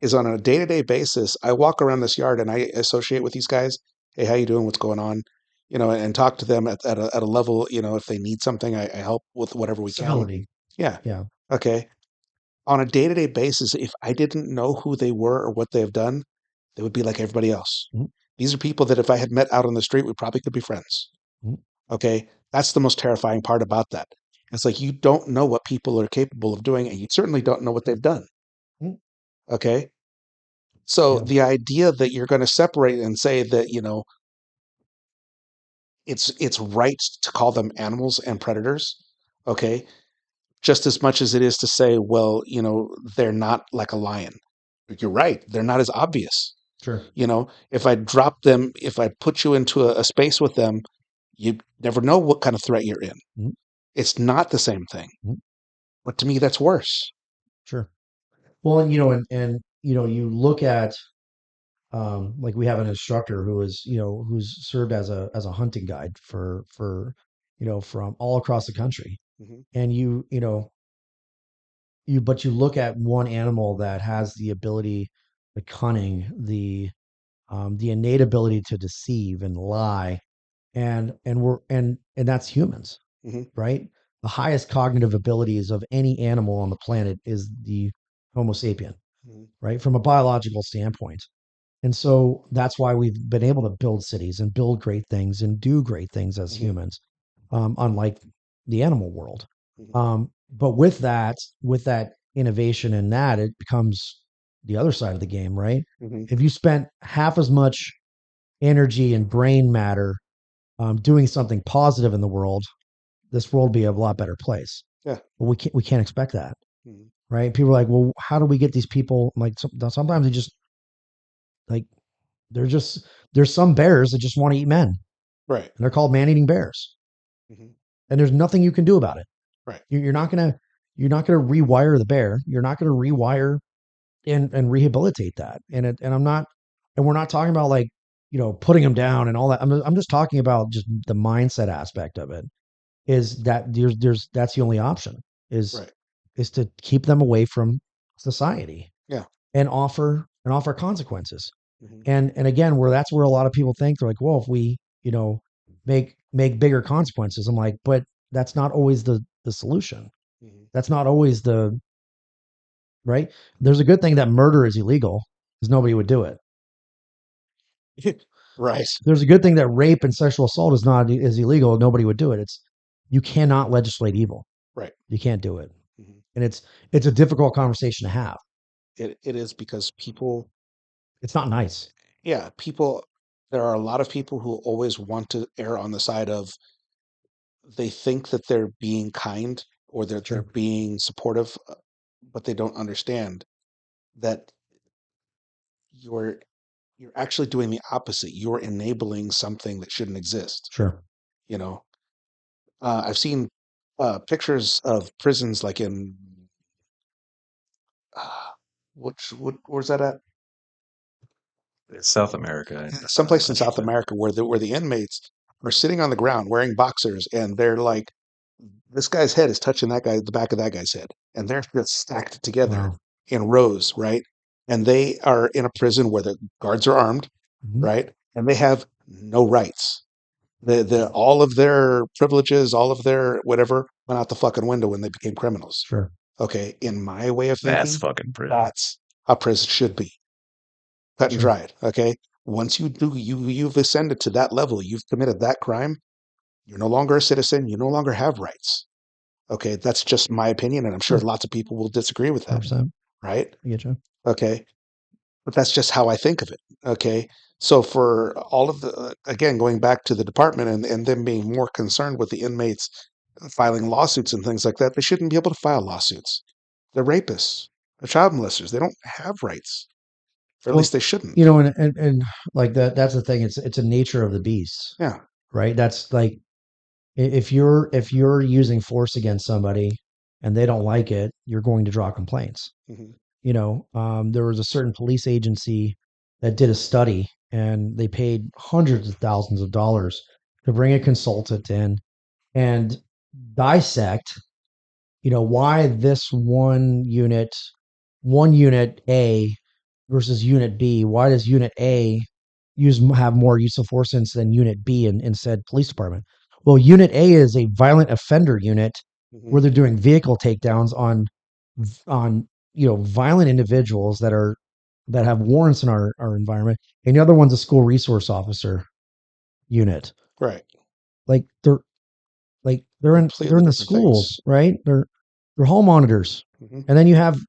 Speaker 1: is on a day-to-day basis, I walk around this yard and I associate with these guys. Hey, how you doing? What's going on? And talk to them at a level, if they need something, I help with whatever we can.
Speaker 2: Civility.
Speaker 1: Yeah.
Speaker 2: Yeah.
Speaker 1: Okay. On a day-to-day basis, if I didn't know who they were or what they have done, they would be like everybody else.
Speaker 2: Mhm.
Speaker 1: These are people that if I had met out on the street, we probably could be friends.
Speaker 2: Mhm.
Speaker 1: Okay. That's the most terrifying part about that. It's like you don't know what people are capable of doing, and you certainly don't know what they've done.
Speaker 2: Mhm.
Speaker 1: Okay. So
Speaker 2: Yeah.
Speaker 1: the idea that you're going to separate and say that, it's right to call them animals and predators, okay, just as much as it is to say, well, they're not like a lion. You're right. They're not as obvious.
Speaker 2: Sure.
Speaker 1: If I put you into a space with them, you never know what kind of threat you're in.
Speaker 2: Mhm.
Speaker 1: It's not the same thing.
Speaker 2: Mhm.
Speaker 1: But to me, that's worse.
Speaker 2: Sure. Well, you look at like we have an instructor who's served as a hunting guide for from all across the country.
Speaker 1: Hmm.
Speaker 2: And you look at one animal that has the ability, the cunning, the innate ability to deceive and lie, and that's humans,
Speaker 1: Hmm.
Speaker 2: right? The highest cognitive abilities of any animal on the planet is the Homo sapien,
Speaker 1: Hmm.
Speaker 2: right? From a biological standpoint. And so that's why we've been able to build cities and build great things and do great things as
Speaker 1: Hmm.
Speaker 2: humans, unlike the animal world.
Speaker 1: Hmm.
Speaker 2: But with that innovation in that, it becomes the other side of the game, right?
Speaker 1: Hmm.
Speaker 2: If you spent half as much energy and brain matter doing something positive in the world, this world would be a lot better place.
Speaker 1: Yeah.
Speaker 2: But we can't expect that,
Speaker 1: Hmm.
Speaker 2: right? People are like, well, how do we get these people? I'm like, sometimes they just like they're just there's some bears that just want to eat men, and
Speaker 1: Right.
Speaker 2: they're called man-eating bears,
Speaker 1: Hmm.
Speaker 2: and there's nothing you can do about it.
Speaker 1: Right.
Speaker 2: You're not gonna rewire the bear. You're not gonna rewire and rehabilitate that. And we're not talking about like putting them down and all that. I'm just talking about just the mindset aspect of it. Is that there's that's the only option is
Speaker 1: Right.
Speaker 2: is to keep them away from society
Speaker 1: Yeah.
Speaker 2: and offer consequences.
Speaker 1: Hmm.
Speaker 2: And again, where that's where a lot of people think they're like, well, if we, make bigger consequences, I'm like, but that's not always the solution.
Speaker 1: Hmm.
Speaker 2: That's not always the right. There's a good thing that murder is illegal because nobody would do it.
Speaker 1: Right.
Speaker 2: There's a good thing that rape and sexual assault is illegal. Nobody would do it. You cannot legislate evil.
Speaker 1: Right.
Speaker 2: You can't do it,
Speaker 1: Hmm.
Speaker 2: and it's a difficult conversation to have.
Speaker 1: It is because people,
Speaker 2: It's not nice.
Speaker 1: yeah, there are a lot of people who always want to err on the side of they think that they're being kind or that they're
Speaker 2: Sure,
Speaker 1: being supportive, but they don't understand that you're you're actually doing the opposite. You're enabling something that shouldn't exist.
Speaker 2: sure.
Speaker 1: You know, I've seen pictures of prisons like in uh, where's that at?
Speaker 3: It's South America.
Speaker 1: Someplace in
Speaker 3: I
Speaker 1: South
Speaker 3: think.
Speaker 1: America where the inmates are sitting on the ground wearing boxers, and they're like, this guy's head is touching the back of that guy's head, and they're just stacked together
Speaker 2: Wow.
Speaker 1: in rows, right? And they are in a prison where the guards are armed,
Speaker 2: Mhm.
Speaker 1: right? And they have no rights. The all of their privileges, all of their whatever went out the fucking window when they became criminals.
Speaker 2: Sure.
Speaker 1: Okay, in my way of
Speaker 3: That's
Speaker 1: thinking,
Speaker 3: fucking prison.
Speaker 1: that's how prison should be. Cut and
Speaker 2: Sure.
Speaker 1: dried. Okay. Once you've ascended to that level, you've committed that crime, you're no longer a citizen, you no longer have rights. Okay, that's just my opinion, and I'm sure
Speaker 2: Sure.
Speaker 1: lots of people will disagree with that,
Speaker 2: 100%.
Speaker 1: right?
Speaker 2: I get you.
Speaker 1: Okay, but that's just how I think of it. Okay, so for all of the again going back to the department and them being more concerned with the inmates filing lawsuits and things like that, they shouldn't be able to file lawsuits. They're rapists, they're child molesters. They don't have rights, or at
Speaker 2: Well,
Speaker 1: least they
Speaker 2: you
Speaker 1: shouldn't.
Speaker 2: know, and like that's the thing. It's a nature of the beast,
Speaker 1: Yeah.
Speaker 2: right? That's like if you're using force against somebody and they don't like it, you're going to draw complaints.
Speaker 1: Hmm.
Speaker 2: There was a certain police agency that did a study and they paid hundreds of thousands of dollars to bring a consultant in and dissect, why this one unit A versus unit B, why does unit A have more use of force than unit B in said police department? Well, unit A is a violent offender unit
Speaker 1: Hmm.
Speaker 2: where they're doing vehicle takedowns on violent individuals that have warrants in our environment, and the other one's a school resource officer unit.
Speaker 1: Right.
Speaker 2: Like they're
Speaker 1: Completely
Speaker 2: in the
Speaker 1: different things.
Speaker 2: schools, right? They're hall monitors,
Speaker 1: Hmm.
Speaker 2: and then you have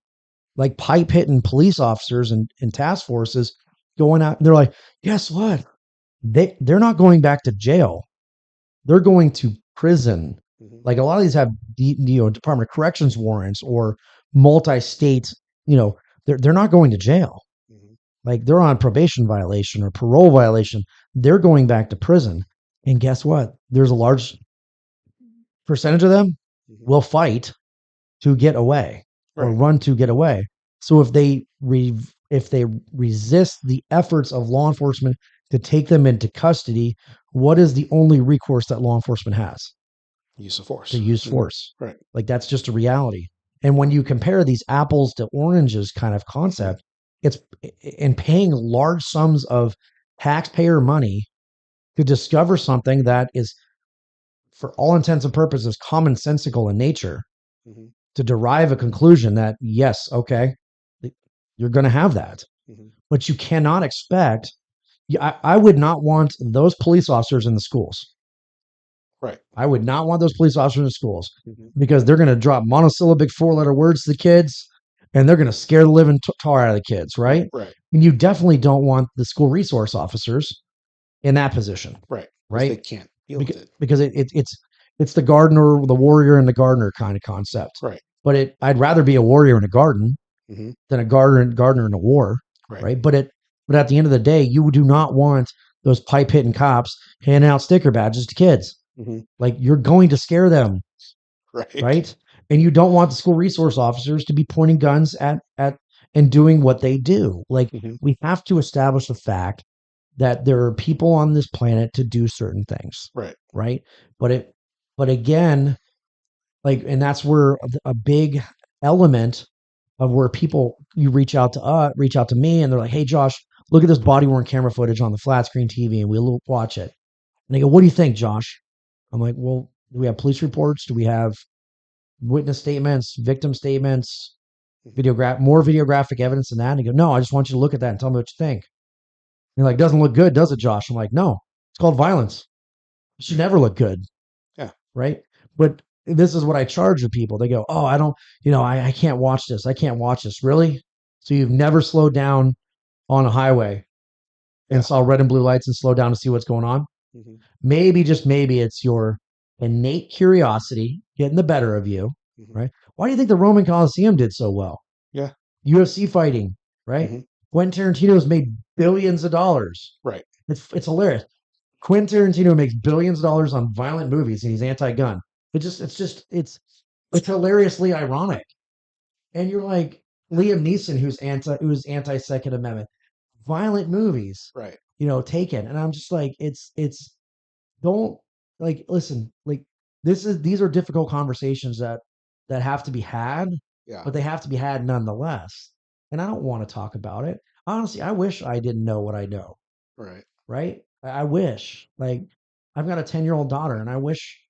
Speaker 2: like pipe hitting police officers and task forces going out. They're like, guess what? They're not going back to jail. They're going to prison.
Speaker 1: Hmm.
Speaker 2: Like a lot of these have Department of Corrections warrants or multi-state. You know, they're not going to jail.
Speaker 1: Hmm.
Speaker 2: Like they're on probation violation or parole violation. They're going back to prison. And guess what? There's a large percentage of them
Speaker 1: Hmm.
Speaker 2: will fight to get away or
Speaker 1: Right.
Speaker 2: run to get away. So if they resist the efforts of law enforcement to take them into custody, what is the only recourse that law enforcement has?
Speaker 1: Use of
Speaker 2: To
Speaker 1: force.
Speaker 2: use
Speaker 1: Hmm.
Speaker 2: force.
Speaker 1: Right.
Speaker 2: Like that's just a reality. And when you compare these apples to oranges kind of
Speaker 1: Hmm.
Speaker 2: concept, it's in paying large sums of taxpayer money to discover something that is, for all intents and purposes, commonsensical in nature,
Speaker 1: Hmm.
Speaker 2: to derive a conclusion that yes, okay, you're going to have that,
Speaker 1: Hmm.
Speaker 2: but you cannot expect. I would not want those police officers in the schools.
Speaker 1: Right.
Speaker 2: I would not want those police officers in schools
Speaker 1: Hmm.
Speaker 2: because they're going to drop monosyllabic four-letter words to the kids, and they're going to scare the living tar out of the kids, right?
Speaker 1: Right.
Speaker 2: And you definitely don't want the school resource officers in that position,
Speaker 1: Right. Because they
Speaker 2: right?
Speaker 1: can't deal with
Speaker 2: Because,
Speaker 1: it.
Speaker 2: because it's the gardener, the warrior, and the gardener kind of concept.
Speaker 1: Right.
Speaker 2: But I'd rather be a warrior in a garden
Speaker 1: Hmm.
Speaker 2: than a gardener in a war,
Speaker 1: Right.
Speaker 2: right? But at the end of the day, you do not want those pipe hitting cops handing out sticker badges to kids.
Speaker 1: Hmm.
Speaker 2: Like you're going to scare them,
Speaker 1: Right.
Speaker 2: right? And you don't want the school resource officers to be pointing guns at and doing what they do. Like
Speaker 1: Hmm.
Speaker 2: we have to establish the fact that there are people on this planet to do certain things,
Speaker 1: Right.
Speaker 2: right? But but again, like, and that's where a big element of where people you reach out to me, and they're like, "Hey, Josh, look at this body worn camera footage on the flat screen TV," and we'll watch it. And they go, "What do you think, Josh?" I'm like, "Well, do we have police reports? Do we have witness statements, victim statements,
Speaker 1: Hmm.
Speaker 2: more videographic evidence than that?" And they go, "No, I just want you to look at that and tell me what you think." And they're like, "Doesn't look good, does it, Josh?" I'm like, "No, it's called violence. It should never look good,
Speaker 1: Yeah.
Speaker 2: right?" But this is what I charge the people. They go, "Oh, I don't, I can't watch this. I can't watch this." Really? So you've never slowed down on a highway and
Speaker 1: Yeah.
Speaker 2: saw red and blue lights and slowed down to see what's going on?
Speaker 1: Hmm.
Speaker 2: Maybe, just maybe, it's your innate curiosity getting the better of you,
Speaker 1: Hmm.
Speaker 2: right? Why do you think the Roman Coliseum did so well?
Speaker 1: Yeah.
Speaker 2: UFC fighting, right?
Speaker 1: Hmm.
Speaker 2: Quentin Tarantino's made billions of dollars.
Speaker 1: Right.
Speaker 2: It's hilarious. Quentin Tarantino makes billions of dollars on violent movies and he's anti-gun. It's hilariously ironic. And you're like Liam Neeson, who's anti Second Amendment, violent movies,
Speaker 1: Right.
Speaker 2: Taken, and I'm just like, don't like listen, like these are difficult conversations that have to be had,
Speaker 1: Yeah.
Speaker 2: but they have to be had nonetheless. And I don't want to talk about it. Honestly, I wish I didn't know what I know,
Speaker 1: Right.
Speaker 2: right? I wish. Like I've got a 10-year-old daughter and I wish,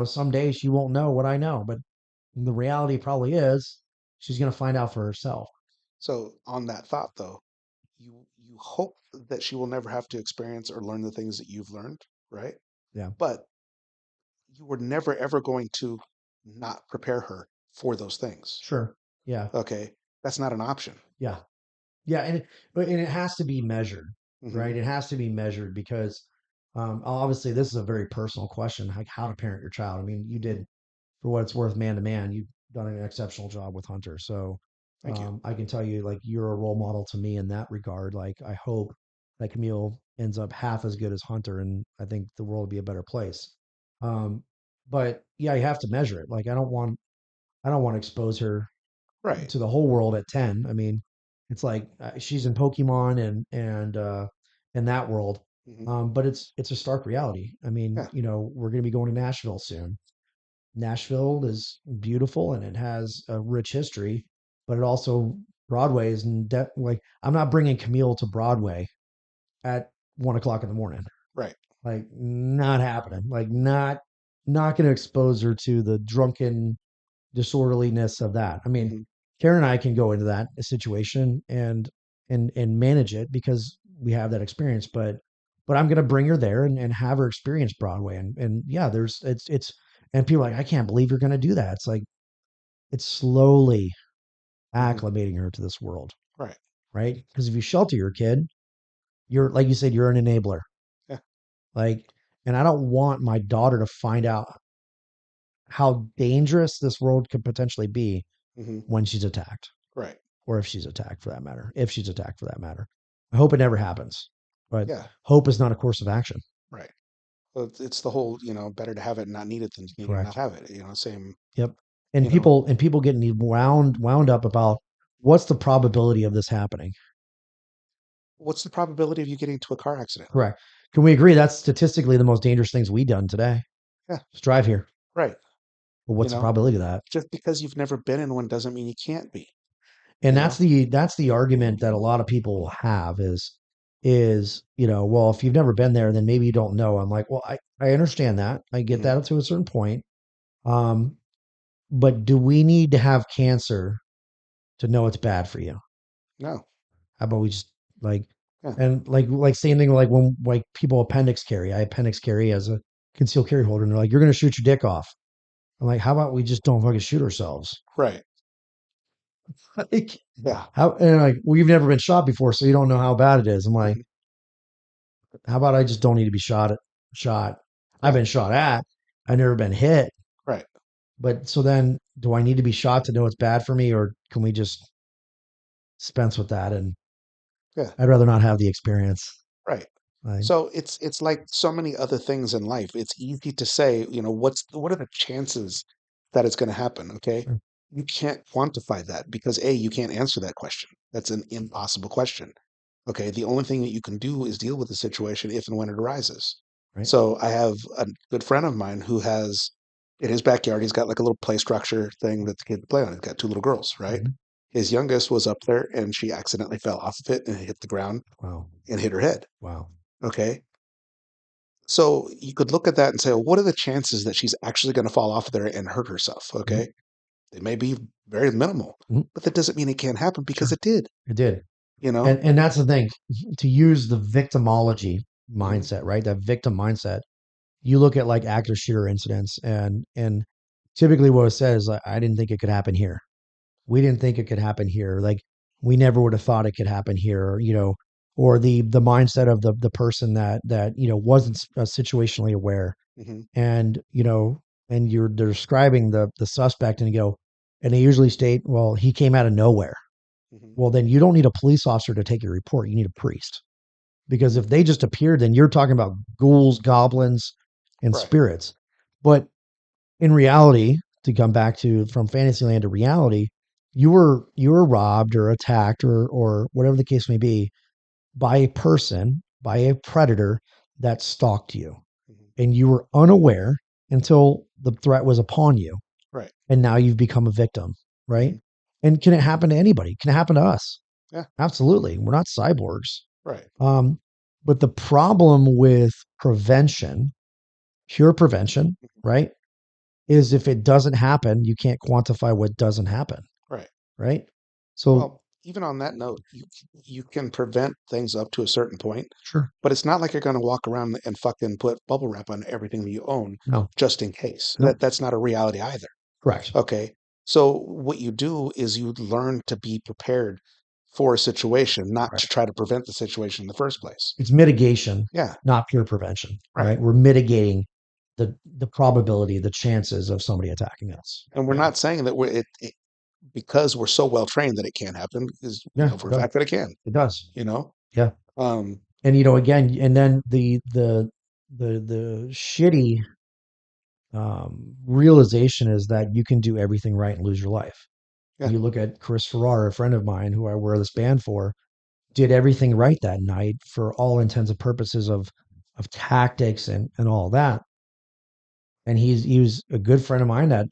Speaker 2: someday she won't know what I know, but the reality probably is she's going to find out for herself.
Speaker 1: So on that thought though, you hope that she will never have to experience or learn the things that you've learned, right?
Speaker 2: Yeah,
Speaker 1: But you were never ever going to not prepare her for those things.
Speaker 2: sure. Yeah.
Speaker 1: Okay? That's not an option.
Speaker 2: Yeah. Yeah, and it has to be measured,
Speaker 1: Hmm.
Speaker 2: right? It has to be measured because obviously this is a very personal question, like how to parent your child. I mean, you
Speaker 1: Hmm.
Speaker 2: did, for what it's worth, man to man, you've done an exceptional job with Hunter. So
Speaker 1: Thank you.
Speaker 2: I can tell you, like, you're a role model to me in that regard. Like, I hope that Camille ends up half as good as Hunter, and I think the world will be a better place. Um, but yeah, you have to measure it. Like, I don't want to expose her
Speaker 1: Right.
Speaker 2: to the whole world at 10. I mean, it's like she's in Pokemon and in that world.
Speaker 1: Hmm.
Speaker 2: But it's a stark reality. I mean,
Speaker 1: Yeah.
Speaker 2: we're going to be going to Nashville soon. Nashville is beautiful and it has a rich history, but it also Broadway is like I'm not bringing Camille to Broadway at 1 o'clock in the morning.
Speaker 1: Right.
Speaker 2: Like not happening. Like not going to expose her to the drunken disorderliness of that. I mean,
Speaker 1: Hmm.
Speaker 2: Karen and I can go into that situation and manage it because we have that experience. But I'm gonna bring her there and have her experience Broadway. And yeah, there's it's and people are like, I can't believe you're gonna do that. It's like it's slowly
Speaker 1: Hmm.
Speaker 2: acclimating her to this world,
Speaker 1: Right.
Speaker 2: right? Because if you shelter your kid, you're like you said, you're an enabler.
Speaker 1: Yeah.
Speaker 2: Like, and I don't want my daughter to find out how dangerous this world could potentially be
Speaker 1: Hmm.
Speaker 2: when she's attacked.
Speaker 1: Right.
Speaker 2: Or if she's attacked for that matter. If she's attacked for that matter. I hope it never happens. But
Speaker 1: Yeah.
Speaker 2: hope is not a course of action.
Speaker 1: Right. Well, it's the whole, better to have it and not need it than to need it and not
Speaker 2: Correct.
Speaker 1: have it. Same,
Speaker 2: Yep. And
Speaker 1: you know,
Speaker 2: people getting wound up about what's the probability of this happening.
Speaker 1: what's the probability of you getting into a car accident?
Speaker 2: Correct. Can we agree that's statistically the most dangerous things we done today?
Speaker 1: Yeah.
Speaker 2: Just drive here.
Speaker 1: Right.
Speaker 2: Well,
Speaker 1: You
Speaker 2: what's the
Speaker 1: know,
Speaker 2: probability of that?
Speaker 1: just because you've never been in one doesn't mean you can't be,
Speaker 2: And
Speaker 1: you
Speaker 2: that's
Speaker 1: know?
Speaker 2: the argument that a lot of people will have is, well, if you've never been there, then maybe you don't know. I'm like, well, I understand that. I get
Speaker 1: Hmm.
Speaker 2: that to a certain point. Um, But do we need to have cancer to know it's bad for you?
Speaker 1: No.
Speaker 2: How about we just like
Speaker 1: Yeah.
Speaker 2: and like same thing like when like people appendix carry. I appendix carry as a concealed carry holder, and they're like, "You're gonna shoot your dick off." I'm like, "How about we just don't fucking shoot ourselves?"
Speaker 1: Right.
Speaker 2: Like,
Speaker 1: Yeah.
Speaker 2: how and like, well, you've never been shot before, so you don't know how bad it is. I'm like,
Speaker 1: Hmm.
Speaker 2: how about I just don't need to be shot? I've
Speaker 1: Yeah.
Speaker 2: been shot at. I've never been hit.
Speaker 1: Right.
Speaker 2: But so then, do I need to be shot to know it's bad for me, or can we just dispense with that and
Speaker 1: Yeah.
Speaker 2: I'd rather not have the experience.
Speaker 1: Right.
Speaker 2: Like,
Speaker 1: So it's like so many other things in life. It's easy to say, what are the chances that it's going to happen? Okay.
Speaker 2: sure,
Speaker 1: You can't quantify that because A, you can't answer that question. That's an impossible question. Okay. The only thing that you can do is deal with the situation if and when it arises.
Speaker 2: right?
Speaker 1: So I have a good friend of mine who has in his backyard, he's got like a little play structure thing that the kids play on. He's got two little girls, right?
Speaker 2: Mhm.
Speaker 1: His youngest was up there and she accidentally fell off of it and hit the ground
Speaker 2: Wow.
Speaker 1: and hit her head.
Speaker 2: Wow.
Speaker 1: Okay. So you could look at that and say, well, what are the chances that she's actually going to fall off there and hurt herself?
Speaker 2: Mhm.
Speaker 1: Okay. They may be very minimal,
Speaker 2: Mhm.
Speaker 1: but that doesn't mean it can't happen because
Speaker 2: Sure.
Speaker 1: it did,
Speaker 2: It did.
Speaker 1: you know?
Speaker 2: And that's the thing to use the victimology
Speaker 1: Hmm.
Speaker 2: mindset, right? That victim mindset. You look at like active shooter incidents and typically what it says, like, I didn't think it could happen here. We didn't think it could happen here. Like we never would have thought it could happen here, or the mindset of the person that wasn't situationally aware
Speaker 1: Hmm.
Speaker 2: and you're describing the suspect and you go and they usually state, well, he came out of nowhere.
Speaker 1: Hmm.
Speaker 2: Well, then you don't need a police officer to take your report, you need a priest, because
Speaker 1: Hmm.
Speaker 2: if they just appeared, then you're talking about ghouls, goblins, and
Speaker 1: Right.
Speaker 2: spirits. But in reality, to come back to from fantasyland to reality, you were robbed or attacked or whatever the case may be by a person, by a predator that stalked you,
Speaker 1: Mhm.
Speaker 2: and you were unaware until the threat was upon you,
Speaker 1: Right.
Speaker 2: and now you've become a victim, right?
Speaker 1: Mhm.
Speaker 2: And can it happen to anybody? Can it happen to us?
Speaker 1: Yeah.
Speaker 2: Absolutely. We're not cyborgs.
Speaker 1: Right.
Speaker 2: Um, but the problem with prevention, pure prevention, right, is if it doesn't happen, you can't quantify what doesn't happen,
Speaker 1: Right.
Speaker 2: right? So,
Speaker 1: Well, even on that note, you can prevent things up to a certain point,
Speaker 2: sure.
Speaker 1: but it's not like you're going to walk around and fucking put bubble wrap on everything that you own
Speaker 2: No,
Speaker 1: just in case.
Speaker 2: no,
Speaker 1: That's not a reality either.
Speaker 2: correct.
Speaker 1: Okay. So what you do is you learn to be prepared for a situation, not to
Speaker 2: Correct.
Speaker 1: try to prevent the situation in the first place.
Speaker 2: It's mitigation,
Speaker 1: Yeah.
Speaker 2: not pure prevention,
Speaker 1: Right.
Speaker 2: right? We're mitigating the probability, the chances of somebody attacking us.
Speaker 1: And we're
Speaker 2: Yeah.
Speaker 1: not saying that because we're so well trained that it can't happen, because we
Speaker 2: Yeah,
Speaker 1: know for a fact that it can,
Speaker 2: it does.
Speaker 1: you know?
Speaker 2: Yeah.
Speaker 1: Um,
Speaker 2: And again, and then the shitty realization is that you can do everything right and lose your life.
Speaker 1: yeah.
Speaker 2: You look at Chris Farrar, a friend of mine who I wear this band for, did everything right that night for all intents and purposes of tactics and all that. And he was a good friend of mine that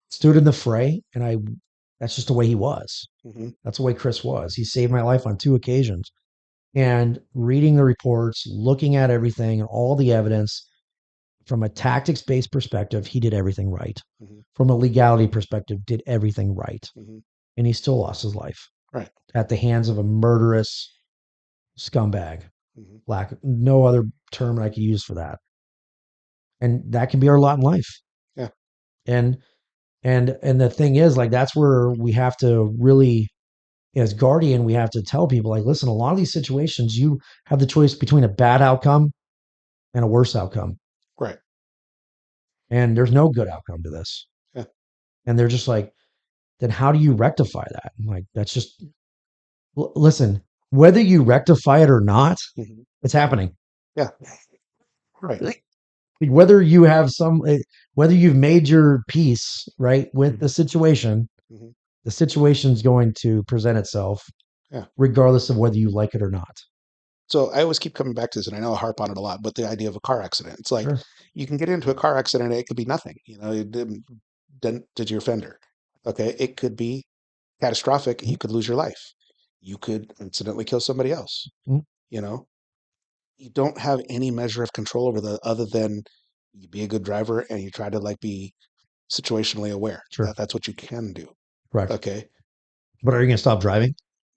Speaker 2: stood in the fray, and that's just the way he was.
Speaker 1: Hmm.
Speaker 2: That's the way Chris was. He saved my life on 2 occasions. And reading the reports, looking at everything and all the evidence from a tactics based perspective, he did everything right.
Speaker 1: Hmm.
Speaker 2: From a legality perspective, did everything right.
Speaker 1: Hmm.
Speaker 2: And he still lost his life
Speaker 1: Right.
Speaker 2: at the hands of a murderous scumbag.
Speaker 1: Hmm.
Speaker 2: No other term I could use for that. And that can be our lot in life.
Speaker 1: Yeah.
Speaker 2: And the thing is, like, that's where we have to really, as guardian, we have to tell people, like, listen, a lot of these situations, you have the choice between a bad outcome and a worse outcome.
Speaker 1: Right.
Speaker 2: And there's no good outcome to this.
Speaker 1: Yeah.
Speaker 2: And they're just like, then how do you rectify that? I'm like, that's just, listen, whether you rectify it or not,
Speaker 1: Hmm.
Speaker 2: it's happening.
Speaker 1: Yeah. Right.
Speaker 2: Like, whether you have whether you've made your peace, right, with the situation,
Speaker 1: Hmm.
Speaker 2: the situation's going to present itself
Speaker 1: Yeah.
Speaker 2: regardless of whether you like it or not.
Speaker 1: So I always keep coming back to this, and I know I harp on it a lot, but the idea of a car accident. It's like
Speaker 2: Sure.
Speaker 1: you can get into a car accident, it could be nothing, it dented your fender. Okay. It could be catastrophic. You could lose your life. You could incidentally kill somebody else.
Speaker 2: Mhm.
Speaker 1: You know, you don't have any measure of control over the other than you be a good driver and you try to like be situationally aware.
Speaker 2: Sure.
Speaker 1: That's what you can do.
Speaker 2: Correct.
Speaker 1: Okay.
Speaker 2: But are you going to stop driving?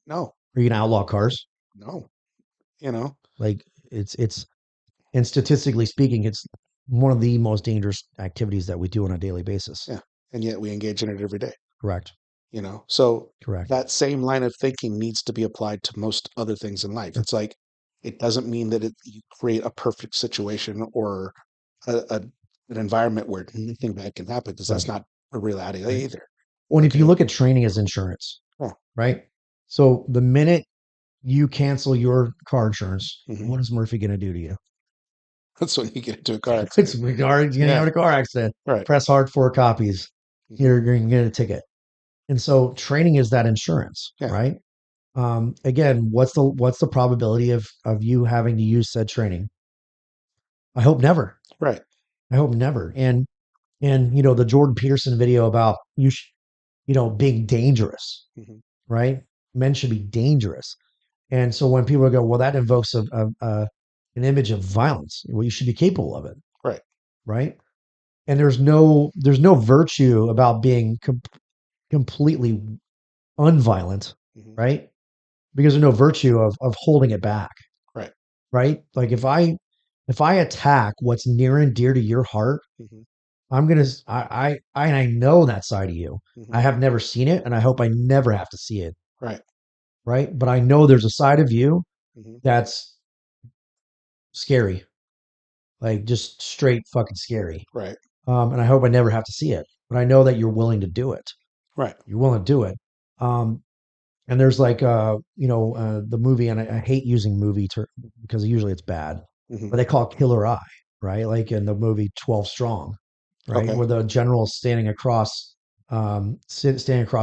Speaker 1: No,
Speaker 2: Are you going to outlaw cars?
Speaker 1: no, you know,
Speaker 2: Like, it's, and statistically speaking, it's one of the most dangerous activities that we do on a daily basis.
Speaker 1: yeah. And yet we engage in it every day,
Speaker 2: Correct.
Speaker 1: So
Speaker 2: Correct.
Speaker 1: that same line of thinking needs to be applied to most other things in life.
Speaker 2: Sure.
Speaker 1: It's like, it doesn't mean that you create a perfect situation or a an environment where nothing bad can happen, because that's
Speaker 2: Right.
Speaker 1: not a reality
Speaker 2: Right.
Speaker 1: either.
Speaker 2: Well, and if you
Speaker 1: Okay.
Speaker 2: look at training as insurance,
Speaker 1: Yeah.
Speaker 2: right? So the minute you cancel your car insurance,
Speaker 1: Hmm.
Speaker 2: what is Murphy going to do to you?
Speaker 1: That's when you get into a car
Speaker 2: It's
Speaker 1: accident.
Speaker 2: you're going to
Speaker 1: Yeah.
Speaker 2: have a car accident.
Speaker 1: Right.
Speaker 2: Press hard 4 copies.
Speaker 1: Hmm.
Speaker 2: You're going to get a ticket. And so training is that insurance,
Speaker 1: Yeah.
Speaker 2: right? Again, what's the probability of you having to use said training? I hope never.
Speaker 1: Right.
Speaker 2: I hope never. And the Jordan Peterson video about being dangerous,
Speaker 1: Hmm.
Speaker 2: right? Men should be dangerous. And so when people go, well, that invokes an image of violence. Well, you should be capable of it,
Speaker 1: Right.
Speaker 2: right? And there's no virtue about being completely unviolent,
Speaker 1: Hmm.
Speaker 2: right? Because there's no virtue of holding it back,
Speaker 1: Right.
Speaker 2: right? Like if I attack what's near and dear to your heart,
Speaker 1: Hmm.
Speaker 2: I'm gonna I know that side of you. I
Speaker 1: Hmm.
Speaker 2: have never seen it, and I hope I never have to see it,
Speaker 1: Right.
Speaker 2: right? But I know there's a side of you
Speaker 1: Hmm.
Speaker 2: that's scary, like just straight fucking scary.
Speaker 1: Right.
Speaker 2: And I hope I never have to see it. But I know that you're willing to do it.
Speaker 1: Right.
Speaker 2: You're willing to do it. Um, and there's like the movie, and I hate using movie because usually it's bad,
Speaker 1: Hmm.
Speaker 2: but they call it Killer Eye, right? Like in the movie 12 Strong, right,
Speaker 1: Okay.
Speaker 2: where the general standing across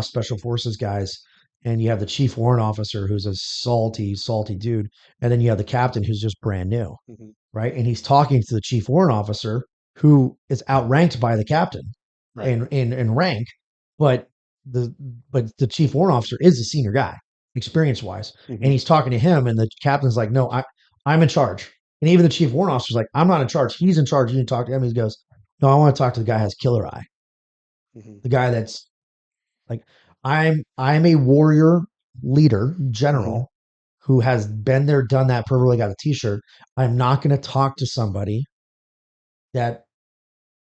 Speaker 2: special forces guys, and you have the chief warrant officer who's a salty dude, and then you have the captain who's just brand new,
Speaker 1: Mhm.
Speaker 2: right? And he's talking to the chief warrant officer who is outranked by the captain
Speaker 1: Right.
Speaker 2: in rank, but the the chief warrant officer is a senior guy, experience wise,
Speaker 1: Mhm.
Speaker 2: and he's talking to him, and the captain's like, "No, I'm in charge." And even the chief warrant officer's like, "I'm not in charge. He's in charge. You need to talk to him." He goes, "No, I want to talk to the guy who has killer eye,
Speaker 1: Mhm.
Speaker 2: the guy that's like, I'm a warrior leader,
Speaker 1: Mhm.
Speaker 2: general, who has been there, done that, probably got a t-shirt. I'm not going to talk to somebody that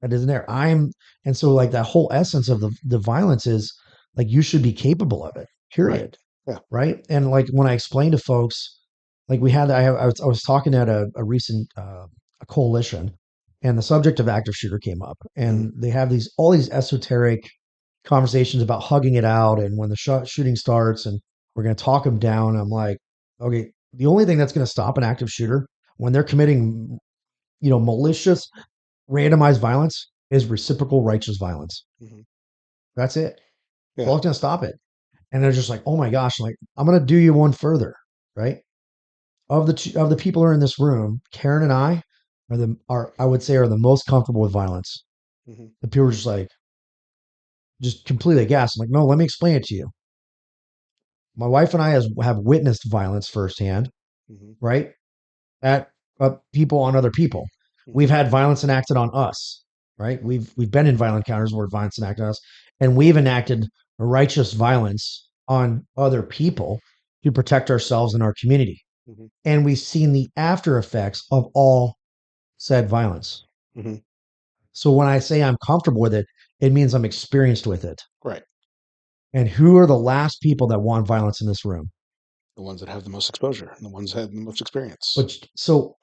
Speaker 2: isn't there. And so like that whole essence of the violence is like you should be capable of it,
Speaker 1: Right.
Speaker 2: period.
Speaker 1: Yeah.
Speaker 2: Right. And like when I explain to folks, like we had, I was talking at a recent a coalition, and the subject of active shooter came up,
Speaker 1: Mhm.
Speaker 2: and they have all these esoteric conversations about hugging it out, and when the shooting starts, and we're going to talk them down. I'm like, okay, the only thing that's going to stop an active shooter when they're committing, malicious, randomized violence is reciprocal righteous violence.
Speaker 1: Mhm.
Speaker 2: That's it. That's
Speaker 1: Yeah.
Speaker 2: all that's going to stop it. And they're just like, oh my gosh, like I'm going to do you one further, right? Of the people who are in this room, Karen and I are I would say are the most comfortable with violence.
Speaker 1: Mhm.
Speaker 2: The people are just like just completely aghast. I'm like, no, let me explain it to you. My wife and I have witnessed violence firsthand,
Speaker 1: Mhm.
Speaker 2: right? At people on other people. We've
Speaker 1: Mhm.
Speaker 2: had violence enacted on us, right? We've been in violent encounters where violence enacted on us, and we've enacted righteous violence on other people to protect ourselves and our community.
Speaker 1: Mhm.
Speaker 2: And we've seen the after effects of all said violence.
Speaker 1: Mhm.
Speaker 2: So when I say I'm comfortable with it, it means I'm experienced with it.
Speaker 1: Right.
Speaker 2: And who are the last people that want violence in this room?
Speaker 1: The ones that have the most exposure and the ones that have the most experience.
Speaker 2: Which so